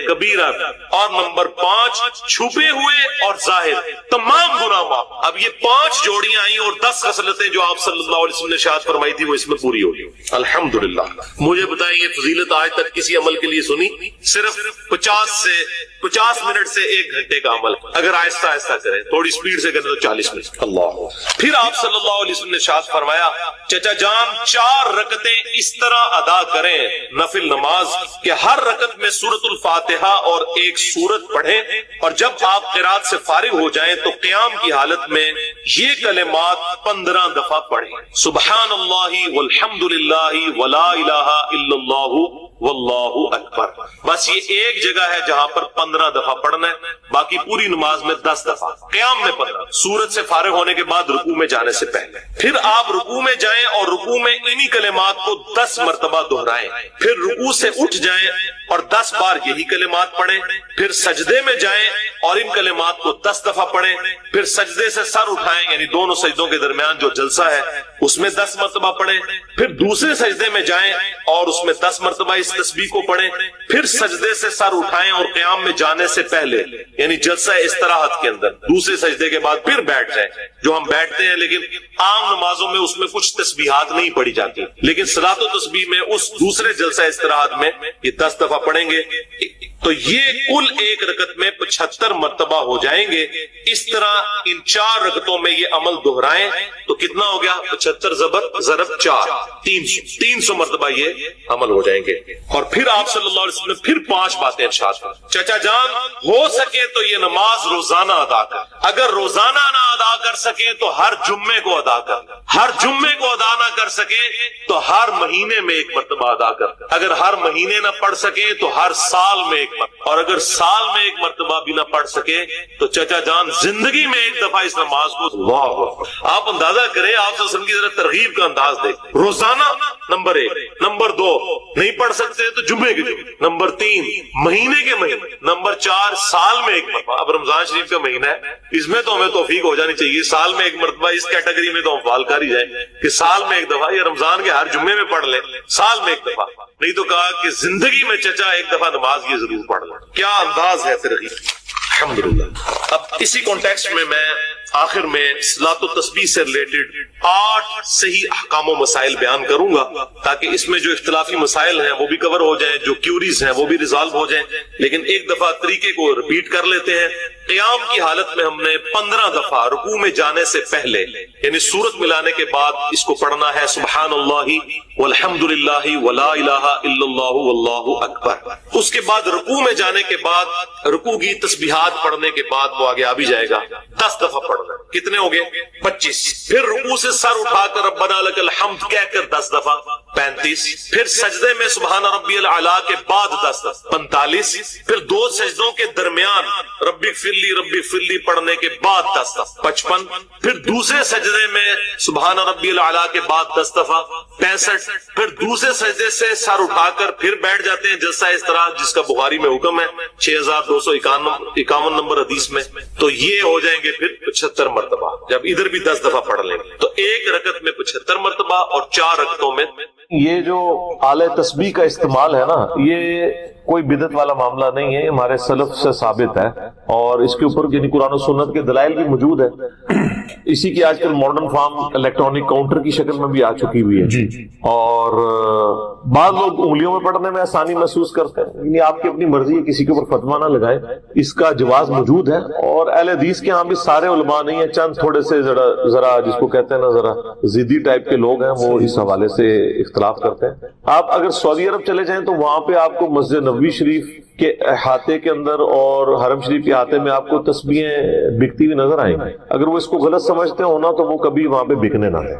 B: کبیرہ، اور نمبر 5 چھپے ہوئے اور ظاہر تمام گناہ معاف۔ اب یہ 5 جوڑیاں آئیں اور 10 خصلتیں جو آپ صلی اللہ علیہ وسلم نے ارشاد فرمائی تھی وہ اس میں پوری ہوگی الحمدللہ۔ مجھے بتائیں یہ فضیلت آج تک کسی عمل کے لیے سنی؟ صرف 50 منٹ سے 1 گھنٹے کا عمل، اگر آہستہ آہستہ کریں، تھوڑی سپیڈ سے کریں تو 40 منٹ۔ اللہ۔ پھر آپ صلی اللہ علیہ وسلم نے ارشاد فرمایا، چچا جان 4 رکعتیں اس طرح ادا کریں نفل نماز کہ ہر رکعت میں سورۃ الفاتحہ اور ایک سورت پڑھیں، اور جب آپ قرات سے فارغ ہو جائیں تو قیام کی حالت میں یہ کلمات 15 دفعہ پڑھیں، سبحان اللہ والحمد للہ ولا الہ الا اللہ واللہ اکبر۔ بس یہ ایک جگہ ہے جہاں پر 15 دفعہ پڑھنا ہے، باقی پوری نماز میں 10 دفعہ، قیام میں 15، سورت سے فارغ ہونے کے بعد رکوع میں جانے سے پہلے۔ پھر آپ رکوع میں جائیں اور رکوع میں انہی کلمات کو 10 مرتبہ دہرائیں، پھر رکوع سے اٹھ جائیں اور 10 بار یہی کلمات پڑھیں، پھر سجدے میں جائیں اور ان کلمات کو 10 دفعہ پڑھیں، پھر سجدے سے سر اٹھائیں، یعنی دونوں سجدوں کے درمیان جو جلسہ ہے اس میں 10 مرتبہ پڑھیں، پھر دوسرے سجدے میں جائیں اور اس میں 10 مرتبہ اس تسبیح کو پڑھیں، پھر سجدے سے سر اٹھائیں اور قیام میں جانے سے پہلے یعنی جلسہ استراحت کے اندر دوسرے سجدے کے بعد پھر بیٹھ جائیں، جو ہم بیٹھتے ہیں لیکن عام نمازوں میں اس میں کچھ تسبیحات نہیں پڑھی جاتی، لیکن صلاۃ و تسبیح میں اس دوسرے جلسہ استراحت میں یہ 10 دفعہ پڑھیں گے، تو یہ کل ایک رکعت میں 75 مرتبہ ہو جائیں گے۔ اس طرح ان 4 رکعتوں میں یہ عمل دہرائیں تو کتنا ہو گیا؟ 75 ضرب 4 300 مرتبہ یہ عمل ہو جائیں گے۔ اور پھر آپ صلی اللہ علیہ وسلم نے پھر 5 باتیں ارشاد فرمائیں، چچا جان ہو سکے تو یہ نماز روزانہ ادا کر، اگر روزانہ نہ ادا کر سکے تو ہر جمعے کو ادا کر، ہر جمعے کو ادا نہ کر سکے تو ہر مہینے میں 1 مرتبہ ادا کر، اگر ہر مہینے نہ پڑھ سکے تو ہر سال میں 1 مرتبہ، اور اگر سال میں 1 مرتبہ بھی نہ پڑھ سکے تو چچا جان زندگی میں 1 دفعہ اس نماز کو۔ اللہ، آپ اندازہ کریں، آپ صلی اللہ علیہ وسلم کی ذرا ترغیب کا انداز دیکھ، روزانہ نمبر 1، نمبر 2 نہیں پڑھ سکتے تو جمعے کے جمعے، نمبر 3 مہینے کے مہینے، نمبر 4 سال میں 1 مرتبہ۔ اب رمضان شریف کا مہینہ ہے، اس میں تو ہمیں توفیق ہو جانی چاہیے سال میں 1 مرتبہ، اس کیٹیگری میں تو ہم فعال کر ہی جائیں کہ سال میں 1 دفعہ، یا رمضان کے ہر جمعے میں پڑھ لیں، سال میں 1 دفعہ، نہیں تو کہا کہ زندگی میں چچا 1 دفعہ نماز یہ ضرور پڑھ لیں۔ کیا انداز ہے ترغیب، الحمدللہ۔ اب اسی کانٹیکسٹ میں آخر میں صلاۃ و تسبیح سے ریلیٹڈ 8 صحیح احکام و مسائل بیان کروں گا تاکہ اس میں جو اختلافی مسائل ہیں وہ بھی کور ہو جائیں، جو کیوریز ہیں وہ بھی ریزالو ہو جائیں، لیکن ایک دفعہ طریقے کو ریپیٹ کر لیتے ہیں۔ قیام کی حالت میں ہم نے 15 دفعہ رکوع میں جانے سے پہلے یعنی سورت ملانے کے بعد اس کو پڑھنا ہے، سبحان اللہ والحمد للہ ولا الہ الا اللہ واللہ اکبر۔ اس کے بعد رکوع میں جانے کے بعد رکوع کی تسبیحات پڑھنے کے بعد وہ آگے آ بھی جائے گا، 10 دفعہ پڑھنا۔
A: ہو جائے. کتنے ہو گئے؟ 25. پھر رکوع سے سر اٹھا کر ربنا لک الحمد کہہ کر 10 دفعہ 35. پھر سجدے میں سبحان ربی الاعلی کے بعد 10 دفعہ 45. پھر 2 سجدوں کے درمیان ربی اغفر لی پڑھنے کے بعد 10 دفعہ 55. پھر دوسرے سجدے میں سبحان ربی الاعلی کے بعد 10 دفعہ 65. پھر دوسرے سجدے سے سر اٹھا کر پھر بیٹھ جاتے ہیں جلسہ اس طرح جس کا بخاری میں حکم ہے 6251 نمبر حدیث میں. تو یہ ہو جائیں گے پھر 75 مرتبہ. جب ادھر بھی 10 دفعہ پڑھ لیں گے تو ایک رکعت میں 75 مرتبہ اور 4 رکعتوں میں.
B: یہ جو آلہ تسبیح کا استعمال ہے نا، یہ کوئی بدعت والا معاملہ نہیں ہے، ہمارے سلف سے ثابت ہے اور اس کے اوپر یعنی قرآن و سنت کے دلائل بھی موجود ہے. اسی کی آج کل ماڈرن فارم الیکٹرانک کاؤنٹر کی شکل میں بھی آ چکی ہوئی ہے. اور بعض لوگ انگلیوں میں پڑھنے میں آسانی محسوس کرتے ہیں، یعنی آپ کی اپنی مرضی ہے، کسی کے اوپر فتویٰ نہ لگائیں. اس کا جواز موجود ہے اور اہل حدیث کے ہاں بھی سارے علماء نہیں ہیں، چند تھوڑے سے ذرا جس کو کہتے ہیں نا ذرا ضدی ٹائپ کے لوگ ہیں، وہ اس حوالے سے اختلاف کرتے ہیں. آپ اگر سعودی عرب چلے جائیں تو وہاں پہ آپ کو مسجد نبوی شریف کے احاطے کے اندر اور حرم شریف کے احاطے میں آپ کو تسبیحیں بکتی ہوئی نظر آئیں گی. اگر وہ اس کو غلط سمجھتے ہو نا تو وہ کبھی وہاں پہ بکنے نہ دیں.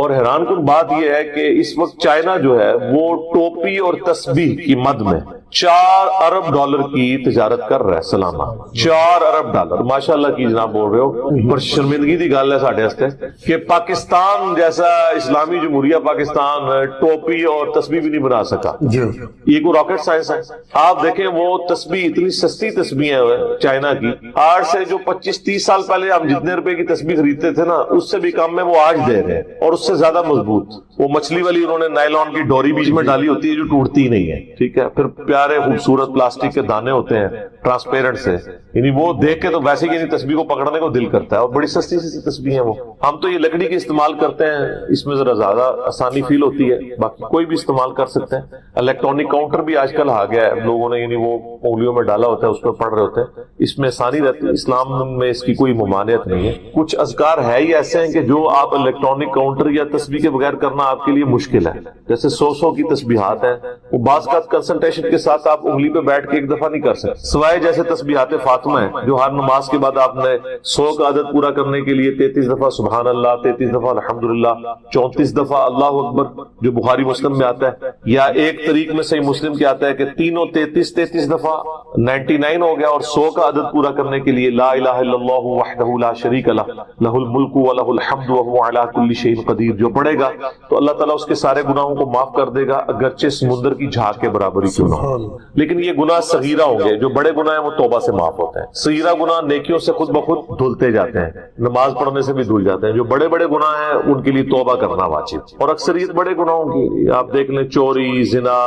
B: اور حیران کن بات یہ ہے کہ اس وقت چائنا جو ہے وہ ٹوپی اور تسبیح کی مد میں 4 ارب ڈالر کی تجارت کر رہا ہے سالانہ. 4 ارب ڈالر ماشاءاللہ کی جناب بول رہے ہو. پر شرمندگی دی گل ہے ساڈے واسطے کہ پاکستان جیسا اسلامی جمہوریہ پاکستان ٹوپی اور تسبیح بھی نہیں بنا سکا. یہ کوئی راکٹ سائنس ہے؟ آپ دیکھیں وہ تسبیح اتنی سستی تسبیح ہے چائنا کی، آج سے جو 25-30 سال پہلے ہم جتنے روپے کی تسبیح خریدتے تھے نا اس سے بھی کم میں وہ آج دے رہے ہیں اور اس سے زیادہ مضبوط. وہ مچھلی والی انہوں نے نائلون کی ڈوری بیچ میں ڈالی ہوتی ہے جو ٹوٹتی نہیں ہے. ٹھیک ہے. پھر پیارے خوبصورت پلاسٹک کے دانے ہوتے ہیں ٹرانسپیرنٹ سے، یعنی وہ دیکھ کے تو ویسے ہی تسبیح کو پکڑنے کو دل کرتا ہے. اور بڑی سستی سی تسبیح ہے وہ. ہم تو یہ لکڑی کی استعمال کرتے ہیں، اس میں ذرا زیادہ آسانی فیل ہوتی ہے، باقی کوئی بھی استعمال کر سکتے ہیں. الیکٹرانک کاؤنٹر بھی آج کل آ گیا ہے، لوگوں نے یعنی وہ انگلیوں میں ڈالا ہوتا ہے، اس پہ پڑھ رہے ہوتے ہیں. اس میں آسانی رہتی ہے، اسلام میں اس کی کوئی ممانعت نہیں ہے. کچھ اذکار ہے ہی ایسے ہیں کہ جو آپ الیکٹرانک کاؤنٹر یا تسبیح کے بغیر کرنا آپ کے لیے مشکل ہے. جیسے 100 کی تسبیحات ہیں، وہ بعض کا کنسنٹریشن کے ساتھ آپ انگلی پہ بیٹھ کے ایک دفعہ نہیں کر سکتے. سوائے جیسے تسبیحات فاطمہ ہے جو ہر نماز کے بعد آپ نے 100 کا عدد پورا کرنے کے لیے 33 دفعہ سبحان اللہ، 33 دفعہ الحمدللہ، 34 دفعہ اللہ اکبر جو بخاری مسلم میں آتا ہے، یا ایک طریق میں صحیح مسلم کے آتا ہے کہ تینوں 33 دفعہ 99 ہو گیا. اور 100 کا عدد پورا کرنے کے لیے لا الہ الا اللہ وحدہ لا شریک لہ لہ الملک ولہ الحمد وہو علی کل شیء قدیر جو پڑھے گا تو اللہ تعالیٰ اس کے سارے گناہوں کو معاف کر دے گا، اگرچہ سمندر کی جھاگ کے برابر ہی کیوں نہ ہو. لیکن یہ گناہ صغیرہ ہوں گے، جو بڑے گناہ ہیں وہ توبہ سے معاف ہوتے ہیں. صغیرہ گناہ نیکیوں سے خود بخود دھلتے جاتے ہیں، نماز پڑھنے سے بھی دھل جاتے ہیں. جو بڑے بڑے گناہ ہیں ان کے لیے توبہ کرنا واجب. اور اکثریت بڑے گناہوں کی آپ دیکھ لیں، چوری، زنا،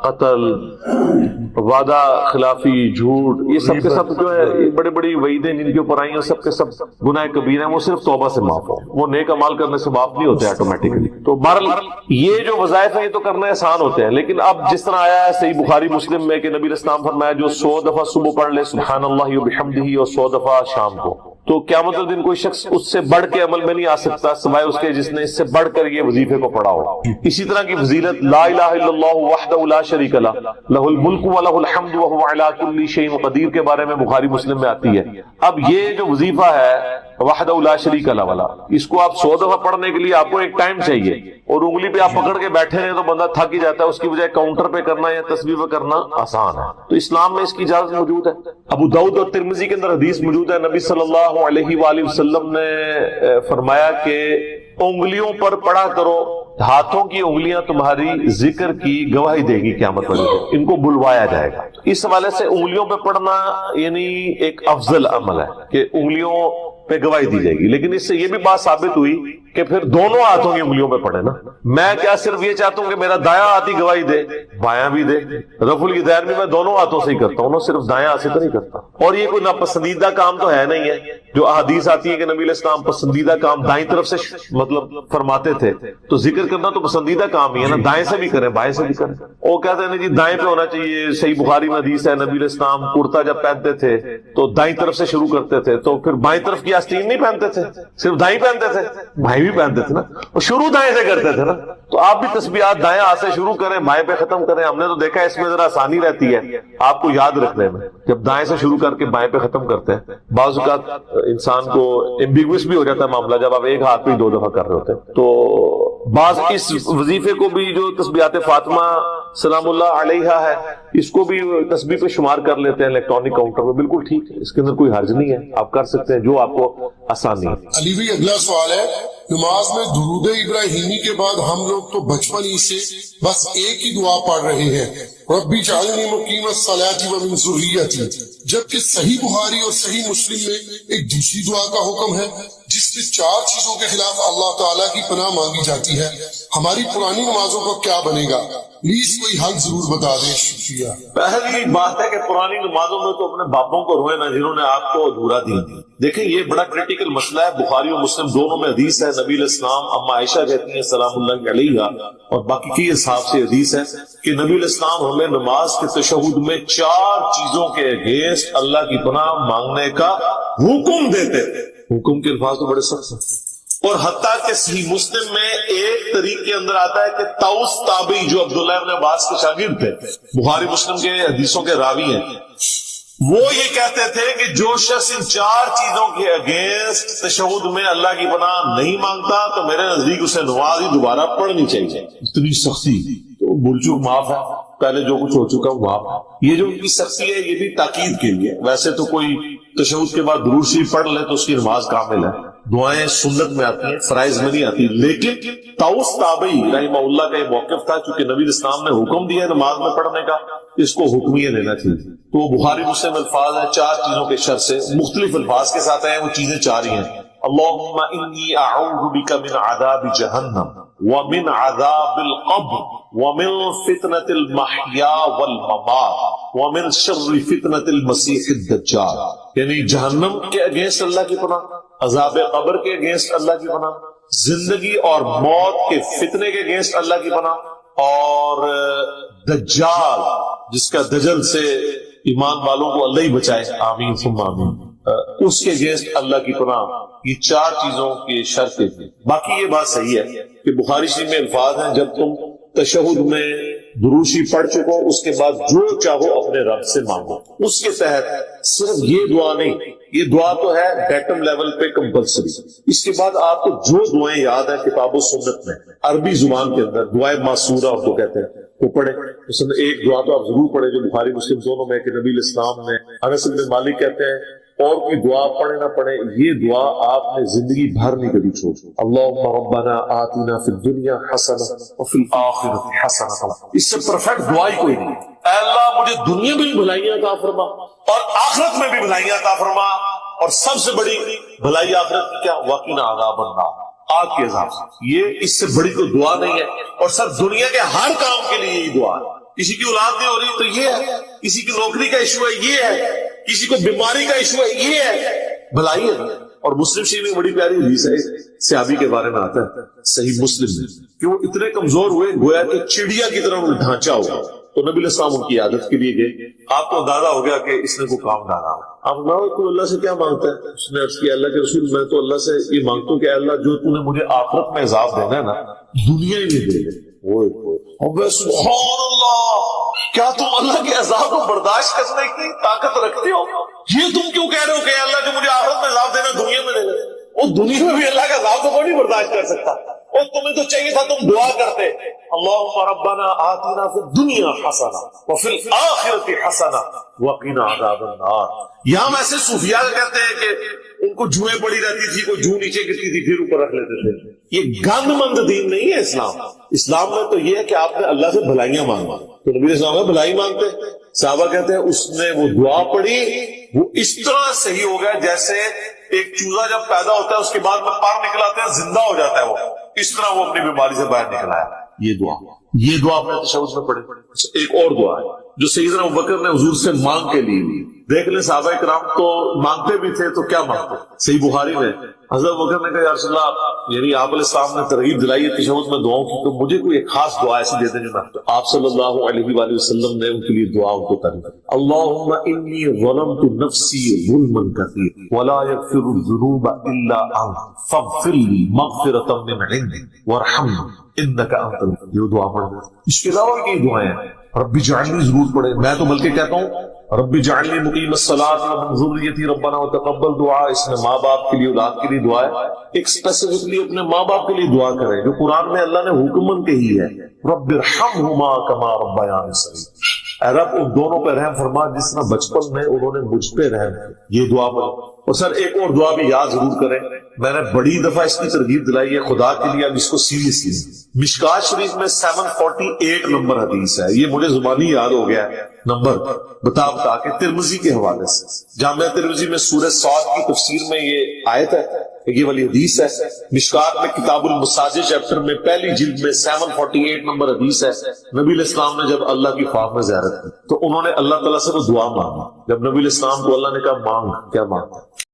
B: قتل، وعدہ خلافی، جھوٹ، یہ سب کے سب جو ہے یہ بڑی بڑی وعیدیں جن کے اوپر آئی ہیں، سب کے سب گناہ کبیرہ ہیں. وہ صرف توبہ سے معاف ہو، وہ نیک اعمال کرنے سے معاف نہیں ہوتے آٹومیٹکلی. تو بہرحال یہ جو وظائف ہیں یہ تو کرنا آسان ہوتے ہیں. لیکن اب جس طرح آیا ہے صحیح بخاری مسلم میں کہ نبی علیہ السلام فرمایا جو 100 دفعہ صبح پڑھ لے سبحان اللہ وبحمدہ اور 100 دفعہ شام کو، تو قیامت کے دن کوئی شخص اس سے بڑھ کے عمل میں نہیں آ سکتا سوائے اس کے جس نے اس سے بڑھ کر یہ وظیفے کو پڑھا ہو. اسی طرح کی فضیلت لا الہ الا اللہ وحدہ لا شریک لہ لہ الملک ولہ الحمد وہو علی کل شیء قدیر کے بارے میں بخاری مسلم میں آتی ہے. اب یہ جو وظیفہ ہے وحدہ لا شریک لہ والا، اس کو آپ 100 دفعہ پڑھنے کے لیے آپ کو ایک ٹائم چاہیے اور انگلی پہ آپ پکڑ کے بیٹھے ہیں تو بندہ تھک ہی جاتا ہے. اس کی بجائے کاؤنٹر پہ کرنا یا تسبیح پہ کرنا آسان ہے. تو اسلام میں اس کی اجازت موجود ہے. ابو داؤد اور ترمذی کے اندر حدیث موجود ہے، نبی صلی اللہ علیہ وآلہ وسلم نے فرمایا کہ انگلیوں پر پڑھا کرو، ہاتھوں کی انگلیاں تمہاری ذکر کی گواہی دے گی قیامت والے دن، ان کو بلوایا جائے گا. اس حوالے سے انگلیوں پہ پڑھنا یعنی ایک افضل عمل ہے کہ انگلیوں پہ گواہی دی جائے گی. لیکن اس سے یہ بھی بات ثابت ہوئی کہ پھر دونوں ہاتھوں کی انگلیوں پہ پڑھے نا. میں کیا صرف یہ چاہتا ہوں کہ میرا دایاں ہاتھ ہی گواہی دے، بایاں بھی دے. رفع الیدین بھی میں دونوں ہاتھوں سے ہی کرتا ہوں نا، صرف دایاں ہاتھ سے تو نہیں کرتا. اور یہ کوئی ناپسندیدہ کام تو ہے نہیں ہے. جو احادیث آتی ہے کہ نبی علیہ السلام پسندیدہ کام دائیں طرف سے مطلب فرماتے تھے، تو ذکر کرنا تو پسندیدہ کام ہی ہے نا، دائیں سے بھی کریں بائیں سے بھی کریں. وہ کہتے ہیں جی دائیں پہ ہونا چاہیے. صحیح بخاری میں حدیث ہے نبی علیہ السلام کرتا جب پہنتے تھے تو دائیں طرف سے شروع کرتے تھے، تو پھر بائیں طرف کی آستین نہیں پہنتے تھے، صرف دائیں پہنتے تھے. بھائی بھی پہنتے تھے نا، اور شروع دائیں سے کرتے تھے نا. تو آپ بھی تسبیحات دائیں ہاتھ سے شروع کریں، بائیں پہ ختم کریں. ہم نے تو دیکھا اس میں ذرا آسانی رہتی ہے آپ کو یاد رکھنے میں، جب دائیں سے شروع کر کے بائیں پہ ختم کرتے ہیں. بعض اوقات انسان کو ایمبیگوس بھی ہو جاتا ہے معاملہ جب آپ ایک ہاتھ پہ 2 دفعہ کر رہے ہوتے ہیں. تو بعض اس وظیفے کو بھی جو تسبیحات فاطمہ سلام اللہ علیہا ہے اس کو بھی تسبیح پہ شمار کر لیتے ہیں الیکٹرانک کاؤنٹر میں. بالکل ٹھیک ہے, اس کے اندر کوئی حرج نہیں ہے, آپ کر سکتے ہیں جو آپ کو آسانی ہے.
D: علی بھائی اگلا سوال ہے, نماز میں درود ابراہیمی کے بعد ہم لوگ تو بچپن ہی سے بس ایک ہی دعا پڑھ رہے ہیں, ربی جعلنی مقیم الصلاۃ ومن ذریتی, جبکہ صحیح بخاری اور صحیح مسلم میں ایک دوسری دعا کا حکم ہے جس میں 4 چیزوں کے خلاف اللہ تعالیٰ کی پناہ مانگی جاتی ہے. ہماری پرانی نمازوں کا کیا بنے گا؟ پلیز کوئی حل ضرور بتا دیں, شکریہ.
B: پہلی بات ہے کہ پرانی نمازوں میں تو اپنے باپوں کو روئے نہ جنہوں نے آپ کو ادھورا دی. دیکھیں یہ بڑا کریٹیکل مسئلہ ہے, بخاری اور مسلم دونوں میں حدیث ہے. نبی علیہ السلام اما عائشہ کہتی ہیں سلام اللہ علیہا اور باقی کی حساب سے حدیث ہے کہ نبی علیہ السلام ہمیں نماز کے تشہد میں 4 چیزوں کے اگینسٹ اللہ کی پناہ مانگنے کا حکم دیتے تھے. حکم کے الفاظ تو بڑے سخت ہیں, اور حتیٰ کہ صحیح مسلم میں ایک طریق کے اندر آتا ہے کہ طوس تابعی جو عبداللہ ابن عباس کے شاگرد تھے, بخاری مسلم کے حدیثوں کے راوی ہیں, وہ یہ کہتے تھے کہ جو شخص ان 4 چیزوں کے اگینسٹ تشہد میں اللہ کی پناہ نہیں مانگتا تو میرے نزدیک اسے نماز ہی دوبارہ پڑھنی چاہیے. اتنی سختی, تو بھول چوک معاف ہے, پہلے جو کچھ ہو چکا وہ معاف ہے. یہ جو ان کی سختی ہے یہ بھی تاکید کے لیے. ویسے تو کوئی تشہد کے بعد درود شریف پڑھ لے تو اس کی نماز کامل ہے, دعائیں سنت میں آتی ہیں, فرائض میں نہیں آتی. لیکن طوس تابعی رحمہ اللہ کا یہ موقف تھا, چونکہ نبی اسلام نے حکم دیا ہے نماز میں پڑھنے کا, اس کو حکمیہ لینا چاہیے. تو بخاری مسلم الفاظ ہیں 4 چیزوں کے شر سے, مختلف الفاظ کے ساتھ ہیں, وہ چیزیں 4 ہی ہیں. اللہم انی اعوذ بک من عذاب جہنم ومن عذاب القبر ومن فتنة المحیا والممات ومن شر فتنة المسیح الدجال. یعنی جہنم کے اگینسٹ اللہ کی پناہ, عذاب قبر کے اگینسٹ اللہ کی پناہ, زندگی اور موت کے فتنے کے اگینسٹ اللہ کی پناہ, اور دجال جس کا دجل سے ایمان والوں کو اللہ ہی بچائے, آمین ثم آمین, اس کے اگینسٹ اللہ کی پناہ. یہ 4 چیزوں کے شرط تھے. باقی یہ بات صحیح ہے کہ بخاری شریف میں الفاظ ہیں جب تم تشہد میں درود شریف پڑھ چکو اس کے بعد جو چاہو اپنے رب سے مانگو. اس کے تحت صرف یہ دعا نہیں, یہ دعا تو ہے بیٹم لیول پہ کمپلسری. اس کے بعد آپ کو جو دعائیں یاد ہیں کتاب و سنت میں عربی زبان کے اندر دعائیں معصورہ کو کہتے ہیں, وہ پڑھے. اس میں ایک دعا تو آپ ضرور پڑھیں جو بخاری مسلم دونوں میں کہ نبی علیہ السلام نے, انس بن مالک کہتے ہیں اور کوئی دعا پڑھے نہ پڑھے یہ دعا آپ نے زندگی بھر نہیں کبھی چھوڑ. اللہم ربنا آتنا فی الدنیا حسنہ وفی الآخرۃ حسنہ. اس سے پرفیکٹ دعا ہی کوئی نہیں. اے اللہ مجھے دنیا میں بھی بھلائیاں عطا فرما اور آخرت میں بھی بھلائیاں عطا فرما, اور سب سے بڑی بھلائی آخرت کی کیا؟ وقنا عذاب النار, آگ کے عذاب سے. یہ اس سے بڑی کوئی دعا نہیں ہے, اور سب دنیا کے ہر کام کے لیے یہ دعا ہے. کسی کی اولاد نہیں ہو رہی تو یہ ہے, کسی کی نوکری کا ایشو ہے یہ ہے, کسی کو بیماری کا ایشو ہے یہ ہے, بھلائی ہے. اور مسلم شریف میں بڑی پیاری حدیث ہے صحابی کے بارے میں آتا ہے صحیح مسلم میں کہ وہ اتنے کمزور ہوئے گویا کہ چڑیا کی طرح ڈھانچہ ہوا. تو نبی علیہ السلام ان کی عادت کے لیے گئے. آپ کو اندازہ ہو گیا کہ اس نے کوئی کام ڈالا. آپ تو اللہ سے کیا مانگتا ہے؟ اس نے عرض کیا اللہ کے رسول میں تو اللہ سے یہ مانگتا ہوں کہ اللہ جو تو نے مجھے آخرت میں عذاب دینا ہے نا دنیا ہی میں دے دے. سبحان اللہ, کیا تم اللہ کے عذاب کو برداشت کرنے کی طاقت رکھتے ہو؟ یہ تم کیوں کہہ رہے ہو کہ اللہ جو مجھے آخرت میں عذاب دینا دنیا میں دے دے؟ وہ دنیا میں بھی اللہ کا عذاب تو کوئی نہیں برداشت کر سکتا. اور تمہیں تو چاہیے تھا تم دعا کرتے اللہم ربنا آتنا فی الدنیا حسنہ وفی الآخرۃ حسنہ وقنا عذاب النار. یہاں ویسے صوفیاء کہتے ہیں کہ ان کو جوئیں پڑی رہتی تھی, کوئی جو نیچے گرتی تھی پھر اوپر رکھ لیتے تھے. یہ گند مند دین نہیں ہے اسلام. اسلام میں تو یہ ہے کہ آپ نے اللہ سے بھلائیاں مانگا. تو نبی اسلام میں بھلائی مانگتے, صحابہ کہتے ہیں اس نے وہ دعا پڑھی, وہ اس طرح صحیح ہو گیا جیسے ایک چوزا جب پیدا ہوتا ہے اس کے بعد میں پر نکلاتے ہیں زندہ ہو جاتا ہے, وہ اس طرح وہ اپنی بیماری سے باہر نکل آیا. یہ دعا اپنے تشہد میں پڑھی. ایک اور دعا ہے جو سیدنا ابوبکر نے حضور سے مانگ کے لی. دیکھ لیں صحابہ کرام تو مانگتے بھی تھے تو کیا مانگتے. صحیح بخاری میں حضرت ابوبکر نے کہا یا رسول اللہ, یعنی آپ علیہ السلام نے ترغیب دلائی ہے تشہد میں دعاؤں کی, تو مجھے کوئی ایک خاص دعا ایسی دے دیں جو میں. آپ صلی اللہ علیہ وآلہ وسلم نے ان کے لیے دعا ان کو کرنی. اللہم انی ظلمت نفسی ظلما کثیرا ولا یغفر الذنوب الا انت فاغفر لی مغفرۃ من عندک وارحمنی انک انت الغفور. یہ دعا پڑھ. اس کے علاوہ کئی دعائیں ہیں, رب اجعلنی ضرور پڑھے. میں تو بلکہ کہتا ہوں ربی جعلنی مقیم الصلاۃ ومن ذریتی ربنا وتقبل دعا، اس میں ماں باپ کے لیے، اولاد کے لیے دعا ہے. ایک اسپیسیفکلی اپنے ماں باپ کے لیے دعا کریں جو قرآن میں اللہ نے حکم کہی ہے، رب ارحمہما کما ربیانی صغیرا، اے رب ان دونوں پہ رحم فرما جس طرح بچپن میں انہوں نے مجھ پہ رحم کیا. یہ دعا پڑھو. اور سر ایک اور دعا بھی یاد ضرور کریں، میں نے بڑی دفعہ اس کی ترغیب دلائی ہے، خدا کے لیے اب اس کو سیریسلی. مشکات شریف میں 748 نمبر حدیث ہے، یہ مجھے زبانی یاد ہو گیا ہے نمبر بتا کے، ترمذی کے حوالے سے. جامعہ ترمذی میں سورہ صاد کی تفسیر میں یہ آیت ہے، یہ والی حدیث ہے. مشکات میں کتاب المساجد چیپٹر میں پہلی جلد میں 748 نمبر حدیث ہے. نبی علیہ السلام نے جب اللہ کی خواب میں زیارت کی تو انہوں نے اللہ تعالیٰ سے وہ دعا مانگی. جب نبی علیہ السلام کو اللہ نے کہا مانگ، کیا مانگتا؟